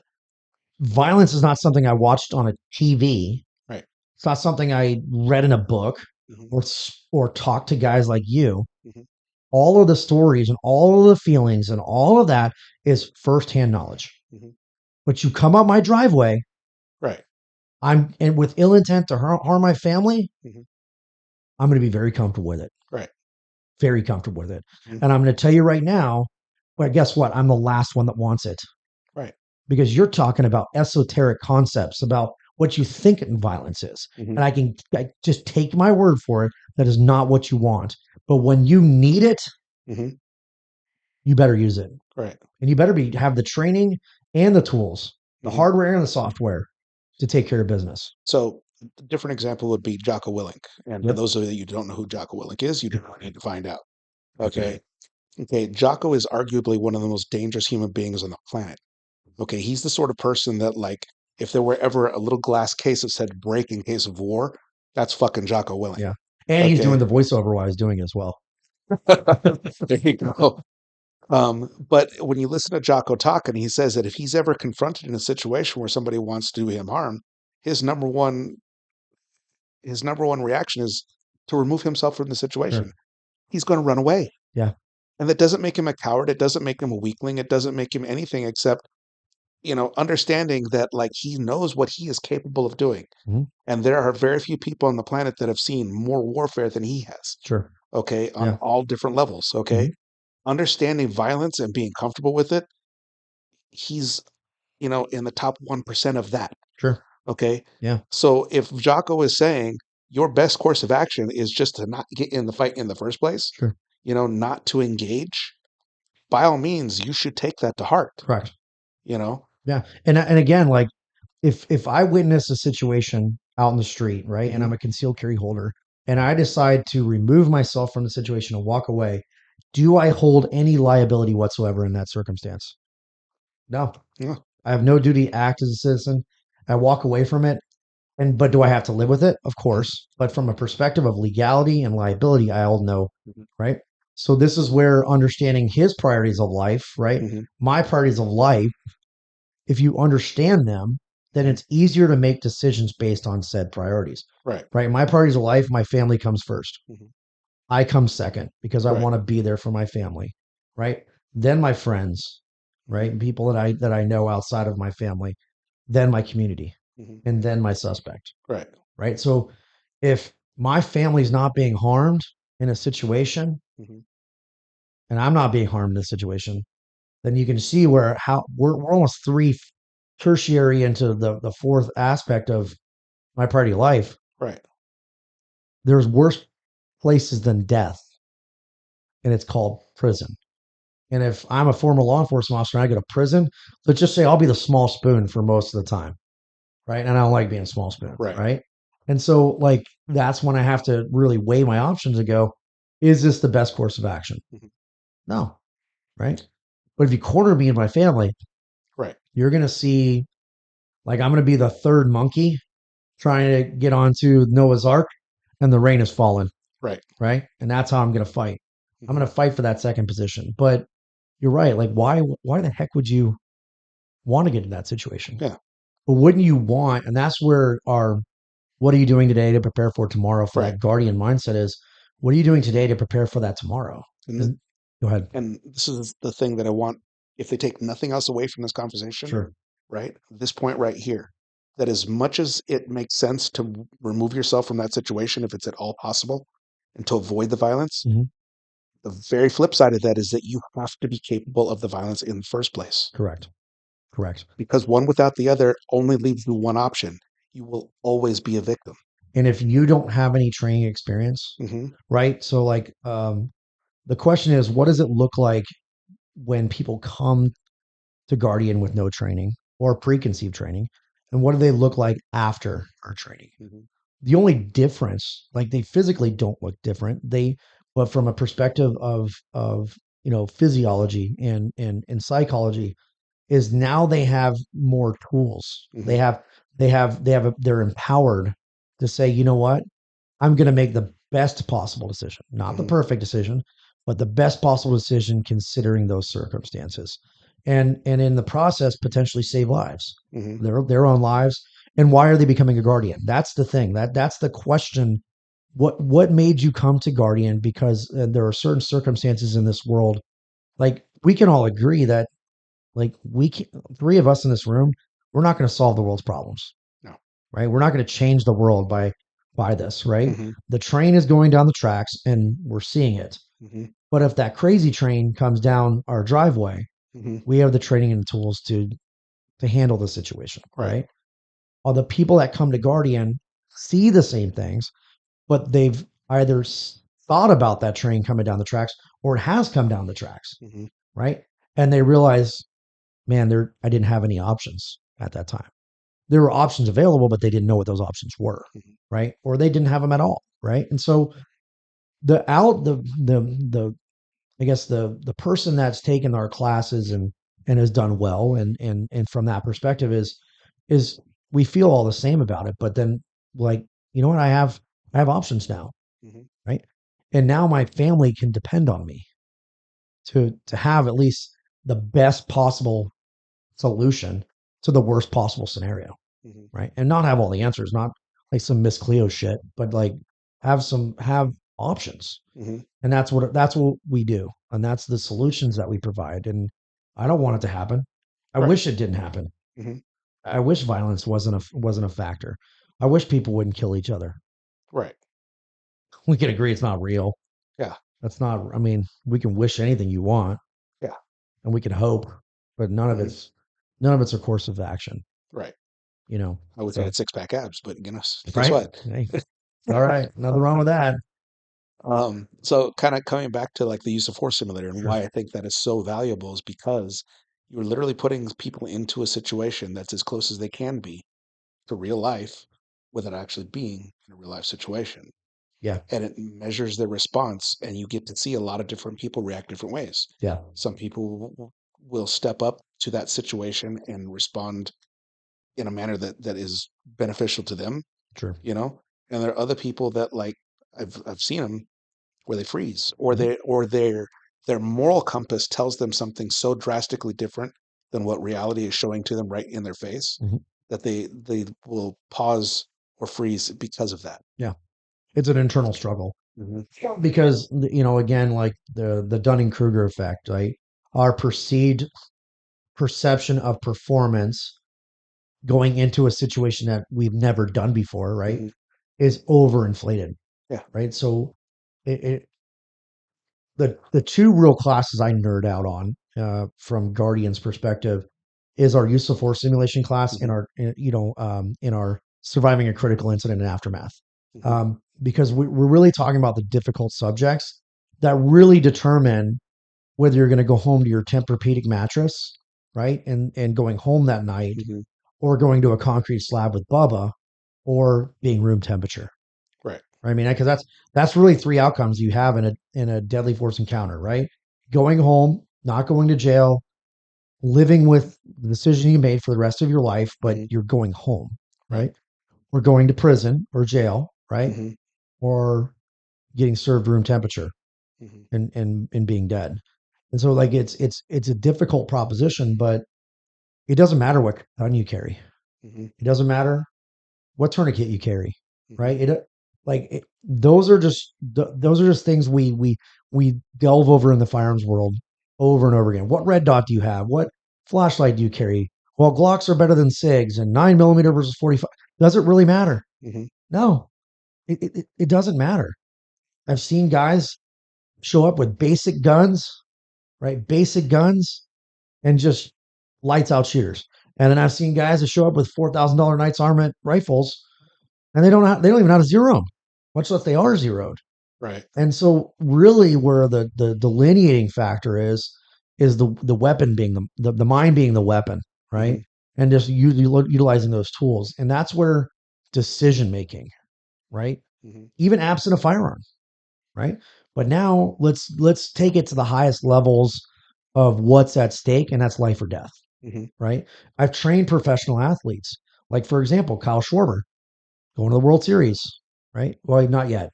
Speaker 2: violence is not something I watched on a TV.
Speaker 1: Right.
Speaker 2: It's not something I read in a book
Speaker 1: Mhm.
Speaker 2: or talked to guys like you.
Speaker 1: Mhm.
Speaker 2: All of the stories and all of the feelings and all of that is firsthand knowledge.
Speaker 1: Mhm.
Speaker 2: But you come up my driveway,
Speaker 1: Right.
Speaker 2: I'm and with ill intent to harm my family,
Speaker 1: Mhm.
Speaker 2: I'm going to be very comfortable with it.
Speaker 1: Right.
Speaker 2: Very comfortable with it.
Speaker 1: Mhm.
Speaker 2: And I'm going to tell you right now, well, guess what? I'm the last one that wants it,
Speaker 1: Right.
Speaker 2: because you're talking about esoteric concepts about what you think violence is.
Speaker 1: Mhm.
Speaker 2: And I just take my word for it. That is not what you want. But when you need it,
Speaker 1: Mhm.
Speaker 2: you better use it.
Speaker 1: Right.
Speaker 2: And you better have the training and the tools, the
Speaker 1: Mhm.
Speaker 2: hardware and the software to take care of business.
Speaker 1: So a different example would be Jocko Willink. And for
Speaker 2: Yep.
Speaker 1: those of you who don't know who Jocko Willink is, you do not need to find out. Okay. Okay. Jocko is arguably one of the most dangerous human beings on the planet. Okay. He's the sort of person that, like, if there were ever a little glass case that said break in case of war, that's fucking Jocko Willink.
Speaker 2: Yeah. And he's doing
Speaker 1: Okay.
Speaker 2: the voiceover while he's doing it as well.
Speaker 1: There you go. But when you listen to Jocko talk, and he says that if he's ever confronted in a situation where somebody wants to do him harm, his number one his number one reaction is to remove himself from the situation.
Speaker 2: Sure.
Speaker 1: He's going to run away.
Speaker 2: Yeah.
Speaker 1: And that doesn't make him a coward. It doesn't make him a weakling. It doesn't make him anything except, understanding that, like, he knows what he is capable of doing.
Speaker 2: Mhm.
Speaker 1: And there are very few people on the planet that have seen more warfare than he has.
Speaker 2: Sure.
Speaker 1: Okay. On
Speaker 2: Yeah.
Speaker 1: all different levels. Okay.
Speaker 2: Mhm.
Speaker 1: Understanding violence and being comfortable with it, he's, in the top 1% of that.
Speaker 2: Sure.
Speaker 1: Okay.
Speaker 2: Yeah.
Speaker 1: So if Jocko is saying your best course of action is just to not get in the fight in the first place,
Speaker 2: Sure.
Speaker 1: not to engage, by all means, you should take that to heart,
Speaker 2: Correct.
Speaker 1: you know?
Speaker 2: Yeah. And again, like if I witness a situation out in the street, right, and
Speaker 1: Hmm.
Speaker 2: I'm a concealed carry holder, and I decide to remove myself from the situation and walk away, do I hold any liability whatsoever in that circumstance? No.
Speaker 1: Yeah.
Speaker 2: I have no duty to act as a citizen. I walk away from it. But do I have to live with it? Of course. But from a perspective of legality and liability, I all know,
Speaker 1: Hmm.
Speaker 2: right? So this is where understanding his priorities of life, right?
Speaker 1: Hmm.
Speaker 2: My priorities of life, if you understand them, then
Speaker 1: Hmm.
Speaker 2: it's easier to make decisions based on said priorities,
Speaker 1: Right.
Speaker 2: right? My priorities of life, my family comes first.
Speaker 1: Hmm.
Speaker 2: I come second because I
Speaker 1: Right.
Speaker 2: want to be there for my family, right? Then my friends,
Speaker 1: Hmm.
Speaker 2: right? People that I know outside of my family, then my community,
Speaker 1: Hmm.
Speaker 2: and then my suspect,
Speaker 1: Right.
Speaker 2: right? So if my family's not being harmed in a situation,
Speaker 1: Hmm.
Speaker 2: and I'm not being harmed in this situation, then you can see where how we're almost three tertiary into the fourth aspect of my priority of life.
Speaker 1: Right.
Speaker 2: There's worse places than death, and it's called prison. And if I'm a former law enforcement officer and I go to prison, let's just say I'll be the small spoon for most of the time, right? And I don't like being a small spoon,
Speaker 1: Right.
Speaker 2: right? And so, like, that's when I have to really weigh my options and go, is this the best course of action?
Speaker 1: Mhm.
Speaker 2: No, right? But if you corner me and my family,
Speaker 1: Right.
Speaker 2: you're going to see, like, I'm going to be the third monkey trying to get onto Noah's Ark and the rain has fallen,
Speaker 1: Right.
Speaker 2: right? And that's how I'm going to fight. I'm
Speaker 1: Mhm.
Speaker 2: going to fight for that second position. But you're right. Like, why the heck would you want to get in that situation?
Speaker 1: Yeah.
Speaker 2: But wouldn't you want, and that's where our what are you doing today to prepare for tomorrow for
Speaker 1: Right.
Speaker 2: that guardian mindset is what are you doing today to prepare for that tomorrow?
Speaker 1: And
Speaker 2: And go ahead.
Speaker 1: and this is the thing that I want, if they take nothing else away from this conversation,
Speaker 2: Sure.
Speaker 1: right? This point right here, that as much as it makes sense to remove yourself from that situation if it's at all possible and to avoid the violence,
Speaker 2: Mhm.
Speaker 1: the very flip side of that is that you have to be capable of the violence in the first place.
Speaker 2: Correct. Correct.
Speaker 1: Because one without the other only leaves you one option. You will always be a victim.
Speaker 2: And if you don't have any training experience,
Speaker 1: Hmm.
Speaker 2: right? So like the question is what does it look like when people come to Guardian with no training or preconceived training? And what do they look like after our training?
Speaker 1: Hmm.
Speaker 2: The only difference, like they physically don't look different. But from a perspective of physiology and psychology, is now they have more tools.
Speaker 1: Hmm.
Speaker 2: They're empowered to say, you know what, I'm going to make the best possible decision, not the
Speaker 1: Hmm.
Speaker 2: perfect decision, but the best possible decision considering those circumstances, and in the process potentially save lives,
Speaker 1: Hmm.
Speaker 2: their own lives. And why are they becoming a guardian? That's the thing. That's the question. What made you come to Guardian? Because there are certain circumstances in this world. Like we can all agree that like we can, three of us in this room, we're not going to solve the world's problems,
Speaker 1: No.
Speaker 2: right? We're not going to change the world by this, right?
Speaker 1: Hmm.
Speaker 2: The train is going down the tracks and we're seeing it.
Speaker 1: Hmm.
Speaker 2: But if that crazy train comes down our driveway,
Speaker 1: Hmm.
Speaker 2: we have the training and the tools to handle the situation,
Speaker 1: Right.
Speaker 2: right? All the people that come to Guardian see the same things, but they've either thought about that train coming down the tracks or it has come down the tracks,
Speaker 1: Hmm.
Speaker 2: right? And they realize, man, I didn't have any options at that time. There were options available, but they didn't know what those options were,
Speaker 1: Hmm.
Speaker 2: right? Or they didn't have them at all, right? And so the out the I guess the person that's taken our classes and has done well and from that perspective is we feel all the same about it, but then like you know what I have options now,
Speaker 1: Hmm.
Speaker 2: right? And now my family can depend on me to have at least the best possible solution to the worst possible scenario,
Speaker 1: Hmm.
Speaker 2: right? And not have all the answers, not like some Miss Cleo shit, but like have options.
Speaker 1: Hmm.
Speaker 2: And that's what we do. And that's the solutions that we provide. And I don't want it to happen. I
Speaker 1: Right.
Speaker 2: wish it didn't happen.
Speaker 1: Hmm.
Speaker 2: I wish violence wasn't a factor. I wish people wouldn't kill each other.
Speaker 1: Right.
Speaker 2: We can agree it's not real.
Speaker 1: Yeah.
Speaker 2: That's not I mean, we can wish anything you want
Speaker 1: Yeah.
Speaker 2: and we can hope, but
Speaker 1: Hmm.
Speaker 2: none of it's a course of action,
Speaker 1: Right.
Speaker 2: you know.
Speaker 1: I wish I
Speaker 2: So
Speaker 1: had six pack abs, but guess
Speaker 2: right?
Speaker 1: what?
Speaker 2: Hey, all right. Nothing wrong with that.
Speaker 1: So kind of coming back to like the use of force simulator and
Speaker 2: Sure.
Speaker 1: why I think that is so valuable is because you're literally putting people into a situation that's as close as they can be to real life without actually being in a real life situation.
Speaker 2: Yeah.
Speaker 1: And it measures their response, and you get to see a lot of different people react different ways.
Speaker 2: Yeah.
Speaker 1: Some people will step up to that situation and respond in a manner that is beneficial to them,
Speaker 2: Sure.
Speaker 1: and there are other people that like I've seen them where they freeze, or
Speaker 2: Mhm.
Speaker 1: their moral compass tells them something so drastically different than what reality is showing to them right in their face
Speaker 2: Mhm.
Speaker 1: that they will pause or freeze because of that.
Speaker 2: Yeah. It's an internal struggle
Speaker 1: Hmm.
Speaker 2: because again, like the Dunning-Kruger effect, right? Our perceived perception of performance going into a situation that we've never done before, right,
Speaker 1: Hmm.
Speaker 2: is overinflated,
Speaker 1: Yeah.
Speaker 2: right? So it the two real classes I nerd out on from Guardian's perspective is our use of force simulation class and
Speaker 1: Mhm.
Speaker 2: our in our surviving a critical incident and aftermath.
Speaker 1: Mhm.
Speaker 2: Because we're really talking about the difficult subjects that really determine whether you're going to go home to your Tempur-Pedic mattress, right, and going home that night,
Speaker 1: Mhm.
Speaker 2: or going to a concrete slab with Bubba, or being room temperature.
Speaker 1: Right.
Speaker 2: I mean, because that's really three outcomes you have in a deadly force encounter, right? Going home, not going to jail, living with the decision you made for the rest of your life, but
Speaker 1: Mhm.
Speaker 2: you're going home,
Speaker 1: Right.
Speaker 2: right? Or going to prison or jail, right?
Speaker 1: Mhm.
Speaker 2: Or getting served room temperature
Speaker 1: Mhm.
Speaker 2: and being dead. And so like it's a difficult proposition, but it doesn't matter what gun you carry.
Speaker 1: Mhm.
Speaker 2: It doesn't matter what tourniquet you carry,
Speaker 1: Mhm.
Speaker 2: right? Those are just things we delve over in the firearms world over and over again. What red dot do you have? What flashlight do you carry? Well, Glocks are better than SIGs, and 9 millimeter versus 45. Does it really matter?
Speaker 1: Mhm.
Speaker 2: No, it doesn't matter. I've seen guys show up with basic guns, right? Basic guns and just lights out shooters. And then I've seen guys that show up with $4,000 Knights Armament rifles and they don't even know how to zero them, much less they are zeroed.
Speaker 1: Right.
Speaker 2: And so really where the delineating factor is the weapon being the mind being the weapon, right?
Speaker 1: Mhm.
Speaker 2: And just utilizing those tools. And that's where decision making, right?
Speaker 1: Mhm.
Speaker 2: Even absent a firearm, right? But now let's take it to the highest levels of what's at stake, and that's life or death,
Speaker 1: Mhm.
Speaker 2: right? I've trained professional athletes, like for example, Kyle Schwarber going to the World Series, right? Well, not yet,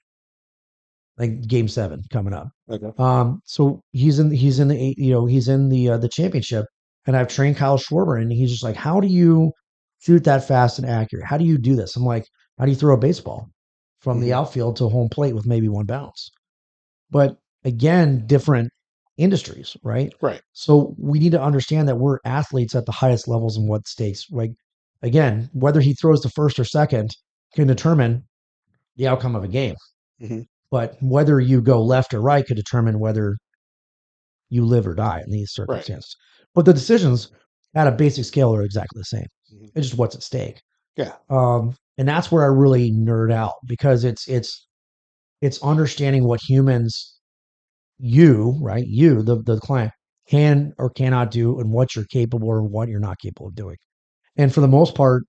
Speaker 2: like Game 7 coming up.
Speaker 1: Okay.
Speaker 2: So he's in the championship, and I've trained Kyle Schwarber, and he's just like, how do you shoot that fast and accurate? How do you do this? I'm like, how do you throw a baseball from the
Speaker 1: Mhm.
Speaker 2: outfield to home plate with maybe one bounce? But again, different industries, right?
Speaker 1: Right.
Speaker 2: So we need to understand that we're athletes at the highest levels and what stakes. Like again, whether he throws to first or second can determine the outcome of a game.
Speaker 1: Mhm.
Speaker 2: But whether you go left or right could determine whether you live or die in these
Speaker 1: Right.
Speaker 2: circumstances. But the decisions at a basic scale are exactly the same.
Speaker 1: Mhm.
Speaker 2: It's just what's at stake.
Speaker 1: Yeah.
Speaker 2: And that's where I really nerd out because it's understanding what humans right, the client can or cannot do and what you're capable or what you're not capable of doing. And for the most part,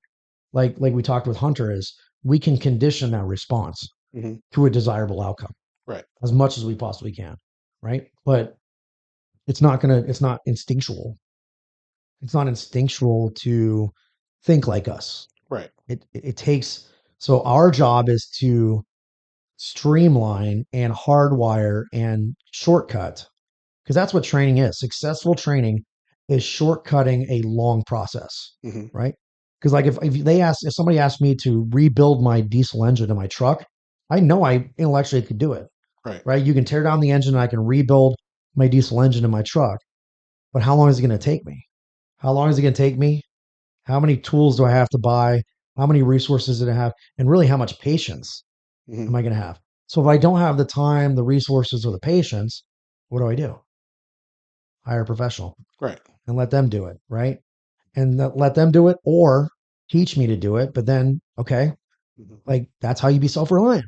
Speaker 2: like we talked with Hunter, is we can condition that response
Speaker 1: Mhm.
Speaker 2: to a desirable outcome
Speaker 1: Right.
Speaker 2: as much as we possibly can, right? But it's not instinctual. It's not instinctual to think like us.
Speaker 1: Right.
Speaker 2: It takes, so our job is to streamline and hardwire and shortcut, because that's what training is. Successful training is shortcutting a long process,
Speaker 1: Mhm.
Speaker 2: right? Because like if somebody asked me to rebuild my diesel engine in my truck, I know I intellectually could do it,
Speaker 1: Right.
Speaker 2: right? You can tear down the engine and I can rebuild my diesel engine in my truck, but how long is it going to take me? How long is it going to take me? How many tools do I have to buy? How many resources do I have? And really, how much patience
Speaker 1: Mhm.
Speaker 2: am I going to have? So if I don't have the time, the resources, or the patience, what do? Hire a professional
Speaker 1: Right.
Speaker 2: and let them do it, right? And let them do it or teach me to do it. But then, okay,
Speaker 1: Mhm.
Speaker 2: like that's how you be self reliant,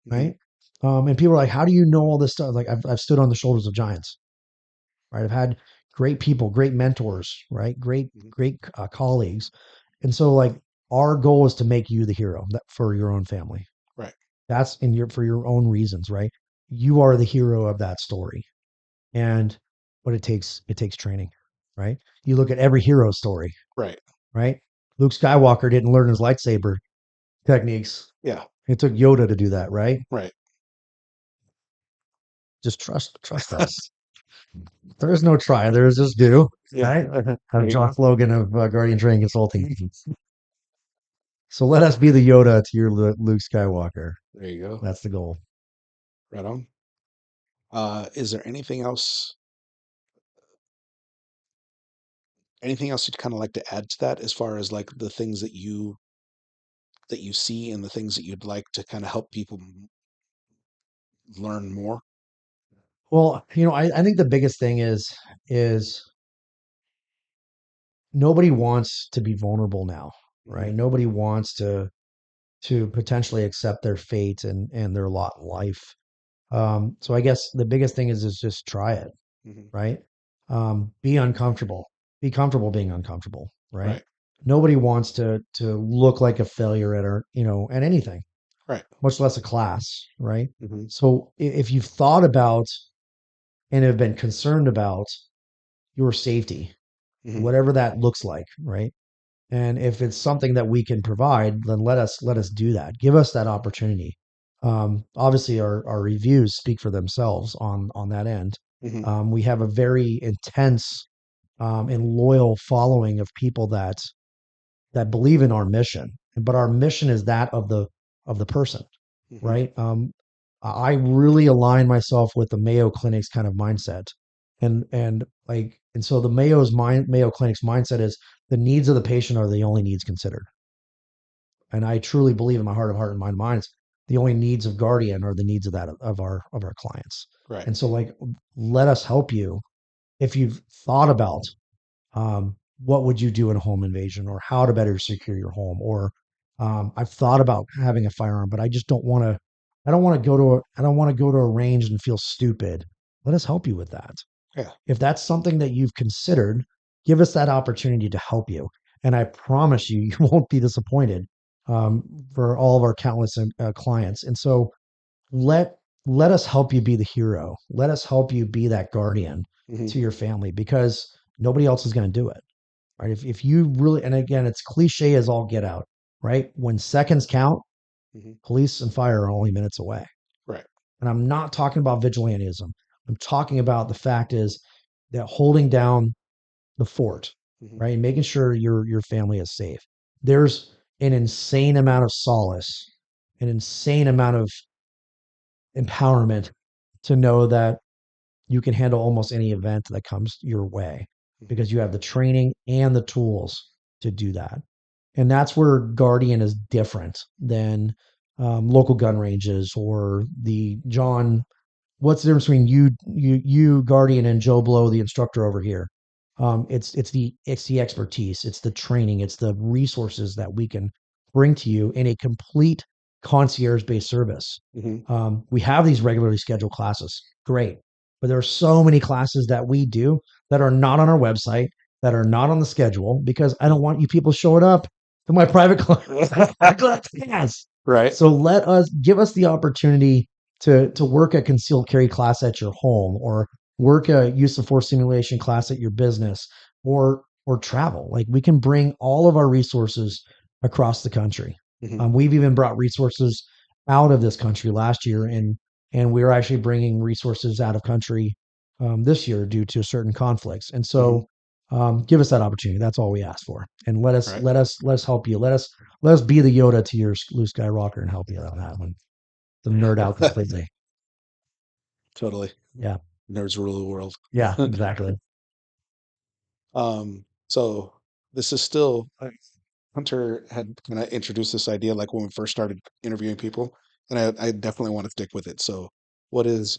Speaker 1: Mhm.
Speaker 2: right? And people are like, how do you know all this stuff? Like I've stood on the shoulders of giants, right? I've had great people, great mentors, right?
Speaker 1: Mhm.
Speaker 2: Great colleagues. And so like our goal is to make you the hero for your own family.
Speaker 1: Right.
Speaker 2: That's for your own reasons, right? You are the hero of that story. And but it takes training, right? You look at every hero story,
Speaker 1: Right.
Speaker 2: right? Luke Skywalker didn't learn his lightsaber techniques.
Speaker 1: Yeah.
Speaker 2: It took Yoda to do that, right?
Speaker 1: Right.
Speaker 2: Just trust us. There is no try. There is just do,
Speaker 1: Yeah.
Speaker 2: right?
Speaker 1: There
Speaker 2: I'm
Speaker 1: you go.
Speaker 2: Josh Logan of Guardian Training Consulting. So let us be the Yoda to your Luke Skywalker.
Speaker 1: There you go.
Speaker 2: That's the goal.
Speaker 1: Right on. Is there anything else you'd kind of like to add to that as far as like the things that you see and the things that you'd like to kind of help people learn more?
Speaker 2: Well, I think the biggest thing is nobody wants to be vulnerable now, right?
Speaker 1: Mhm.
Speaker 2: Nobody wants to potentially accept their fate and their lot in life. So I guess the biggest thing is just try it,
Speaker 1: Mhm.
Speaker 2: right? Be uncomfortable. Be comfortable being uncomfortable, right?
Speaker 1: Right.
Speaker 2: Nobody wants to look like a failure at anything,
Speaker 1: Right.
Speaker 2: much less a class, right?
Speaker 1: Mhm.
Speaker 2: So if you've thought about and have been concerned about your safety,
Speaker 1: Mhm.
Speaker 2: whatever that looks like, right? And if it's something that we can provide, then let us do that. Give us that opportunity. Obviously, our reviews speak for themselves on that end.
Speaker 1: Mhm.
Speaker 2: We have a very intense and loyal following of people that believe in our mission, but our mission is that of the person,
Speaker 1: Mhm.
Speaker 2: right? I really align myself with the Mayo Clinic's kind of mindset, and so the Mayo Clinic's mindset is the needs of the patient are the only needs considered, and I truly believe in my heart and mind minds the only needs of Guardian are the needs of that of our clients,
Speaker 1: Right.
Speaker 2: and so like let us help you if you've thought about what would you do in a home invasion or how to better secure your home or I've thought about having a firearm but I don't want to go to a range and feel stupid. Let us help you with that.
Speaker 1: Yeah.
Speaker 2: If that's something that you've considered, give us that opportunity to help you, and I promise you you won't be disappointed. For all of our countless clients, and so let let us help you be the hero. Let us help you be that guardian
Speaker 1: Mhm.
Speaker 2: to your family because nobody else is going to do it. Right. If you really, and again, it's cliche as all get out, right? When seconds count,
Speaker 1: Mhm.
Speaker 2: police and fire are only minutes away.
Speaker 1: Right.
Speaker 2: And I'm not talking about vigilantism. I'm talking about the fact is that holding down the fort,
Speaker 1: Mhm.
Speaker 2: right? And making sure your family is safe. There's an insane amount of solace, an insane amount of empowerment to know that you can handle almost any event that comes your way
Speaker 1: Mhm.
Speaker 2: because you have the training and the tools to do that. And that's where Guardian is different than local gun ranges or the John. What's the difference between you Guardian and Joe Blow, the instructor over here? It's the expertise, it's the training, it's the resources that we can bring to you in a complete concierge based service.
Speaker 1: Mhm.
Speaker 2: We have these regularly scheduled classes, great, but there are so many classes that we do that are not on our website, that are not on the schedule because I don't want you people showing up to my private class.
Speaker 1: Right.
Speaker 2: So give us the opportunity to work a concealed carry class at your home or work a use of force simulation class at your business or travel. Like we can bring all of our resources across the country.
Speaker 1: Mhm.
Speaker 2: We've even brought resources out of this country last year, and we're actually bringing resources out of country this year due to certain conflicts. And
Speaker 1: Mhm.
Speaker 2: so, give us that opportunity. That's all we ask for, and
Speaker 1: Right.
Speaker 2: let's help you. Let us be the Yoda to your Luke Skywalker and help you on that one. The nerd out completely.
Speaker 1: Totally.
Speaker 2: Yeah,
Speaker 1: Nerds rule the world.
Speaker 2: yeah, exactly.
Speaker 1: So this is still Hunter had kind of introduced this idea like when we first started interviewing people, and I definitely want to stick with it. So, what is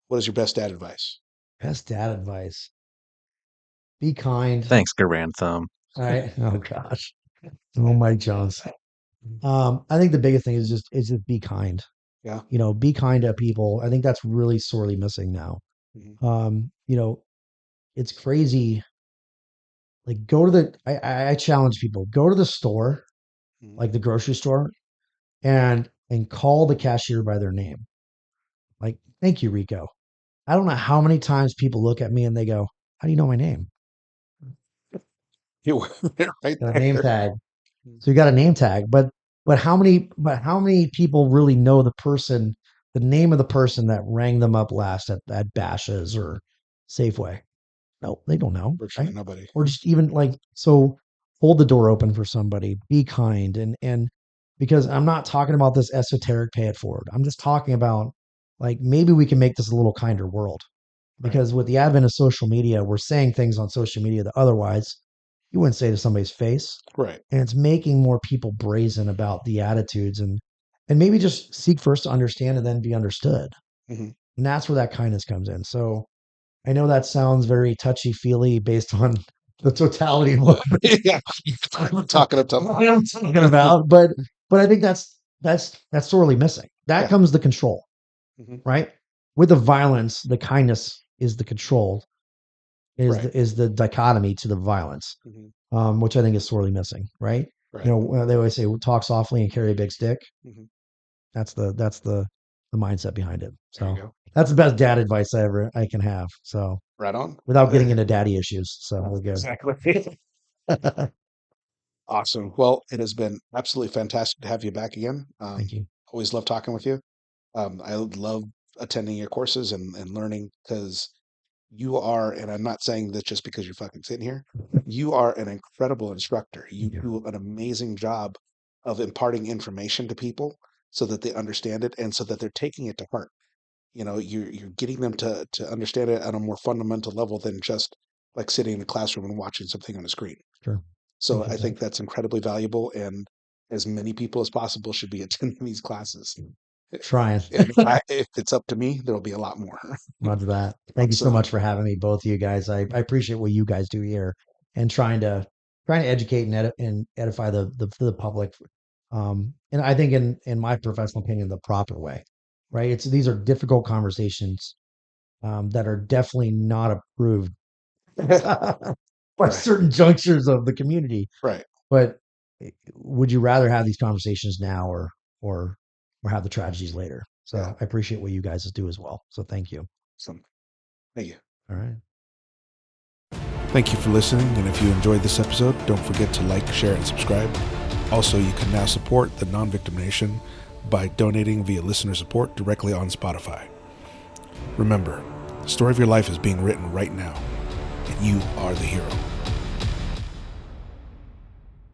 Speaker 1: what is your best dad advice?
Speaker 2: Best dad advice: be kind.
Speaker 3: Thanks, Garantham.
Speaker 2: All right. Oh gosh. Oh my Jones. I think the biggest thing is just be kind.
Speaker 1: Yeah.
Speaker 2: Be kind to people. I think that's really sorely missing now.
Speaker 1: Mhm.
Speaker 2: Um, you know, it's crazy. Like go to I challenge people, go to the store,
Speaker 1: Mhm.
Speaker 2: like the grocery store, and call the cashier by their name. Like, thank you, Rico. I don't know how many times people look at me and they go, how do you know my name?
Speaker 1: You were right
Speaker 2: Got a name
Speaker 1: there.
Speaker 2: tag. So you got a name tag, but how many people really know the name of the person that rang them up last at Bash's or Safeway? No, they don't know,
Speaker 1: Virtually
Speaker 2: right?
Speaker 1: nobody.
Speaker 2: Or just even like so hold the door open for somebody, be kind and because I'm not talking about this esoteric pay it forward. I'm just talking about like maybe we can make this a little kinder world
Speaker 1: Right.
Speaker 2: because with the advent of social media, we're saying things on social media that otherwise you wouldn't say to somebody's face.
Speaker 1: Right.
Speaker 2: And it's making more people brazen about the attitudes and maybe just seek first to understand and then be understood.
Speaker 1: Mhm.
Speaker 2: And that's where that kindness comes in. So I know that sounds very touchy feely based on the totality of what
Speaker 1: Yeah, I'm talking up to
Speaker 2: I'm talking about, but I think that's sorely missing. That
Speaker 1: yeah.
Speaker 2: comes the control,
Speaker 1: Mhm.
Speaker 2: right? With the violence, the kindness is the control,
Speaker 1: Right.
Speaker 2: is the dichotomy to the violence,
Speaker 1: Mhm.
Speaker 2: which I think is sorely missing, right?
Speaker 1: Right.
Speaker 2: They always say, talk softly and carry a big stick.
Speaker 1: Mhm.
Speaker 2: That's the mindset behind it.
Speaker 1: There you
Speaker 2: So
Speaker 1: go.
Speaker 2: that's the best dad advice I can have. So
Speaker 1: Right on.
Speaker 2: without getting into daddy issues. So we're good.
Speaker 1: Exactly. Awesome. Well, it has been absolutely fantastic to have you back again.
Speaker 2: Thank you.
Speaker 1: Always love talking with you. I love attending your courses and learning because you are, and I'm not saying this just because you're fucking sitting here, you are an incredible instructor. You
Speaker 2: Thank you.
Speaker 1: do an amazing job of imparting information to people so that they understand it and so that they're taking it to heart. You're getting them to understand it at a more fundamental level than just like sitting in a classroom and watching something on a screen.
Speaker 2: Sure.
Speaker 1: So I
Speaker 2: Appreciate that.
Speaker 1: think that's incredibly valuable, and as many people as possible should be attending these classes.
Speaker 2: Trying.
Speaker 1: And if it's up to me, there'll be a lot more.
Speaker 2: Roger that. Thank you so
Speaker 1: So
Speaker 2: much for having me, both of you guys. I appreciate what you guys do here and trying to educate and edify the public. And I think in my professional opinion, the proper way, right? These are difficult conversations that are definitely not approved by
Speaker 1: right,
Speaker 2: certain junctures of the community.
Speaker 1: right,
Speaker 2: But would you rather have these conversations now or or have the tragedies later?
Speaker 1: yeah.
Speaker 2: So I appreciate what you guys do as well. So thank you.
Speaker 1: So thank you.
Speaker 2: All right.
Speaker 1: Thank you for listening, and if you enjoyed this episode, don't forget to like, share, and subscribe. Also, you can now support the Non-Victim Nation by donating via listener support directly on Spotify. Remember, the story of your life is being written right now, and you are the hero.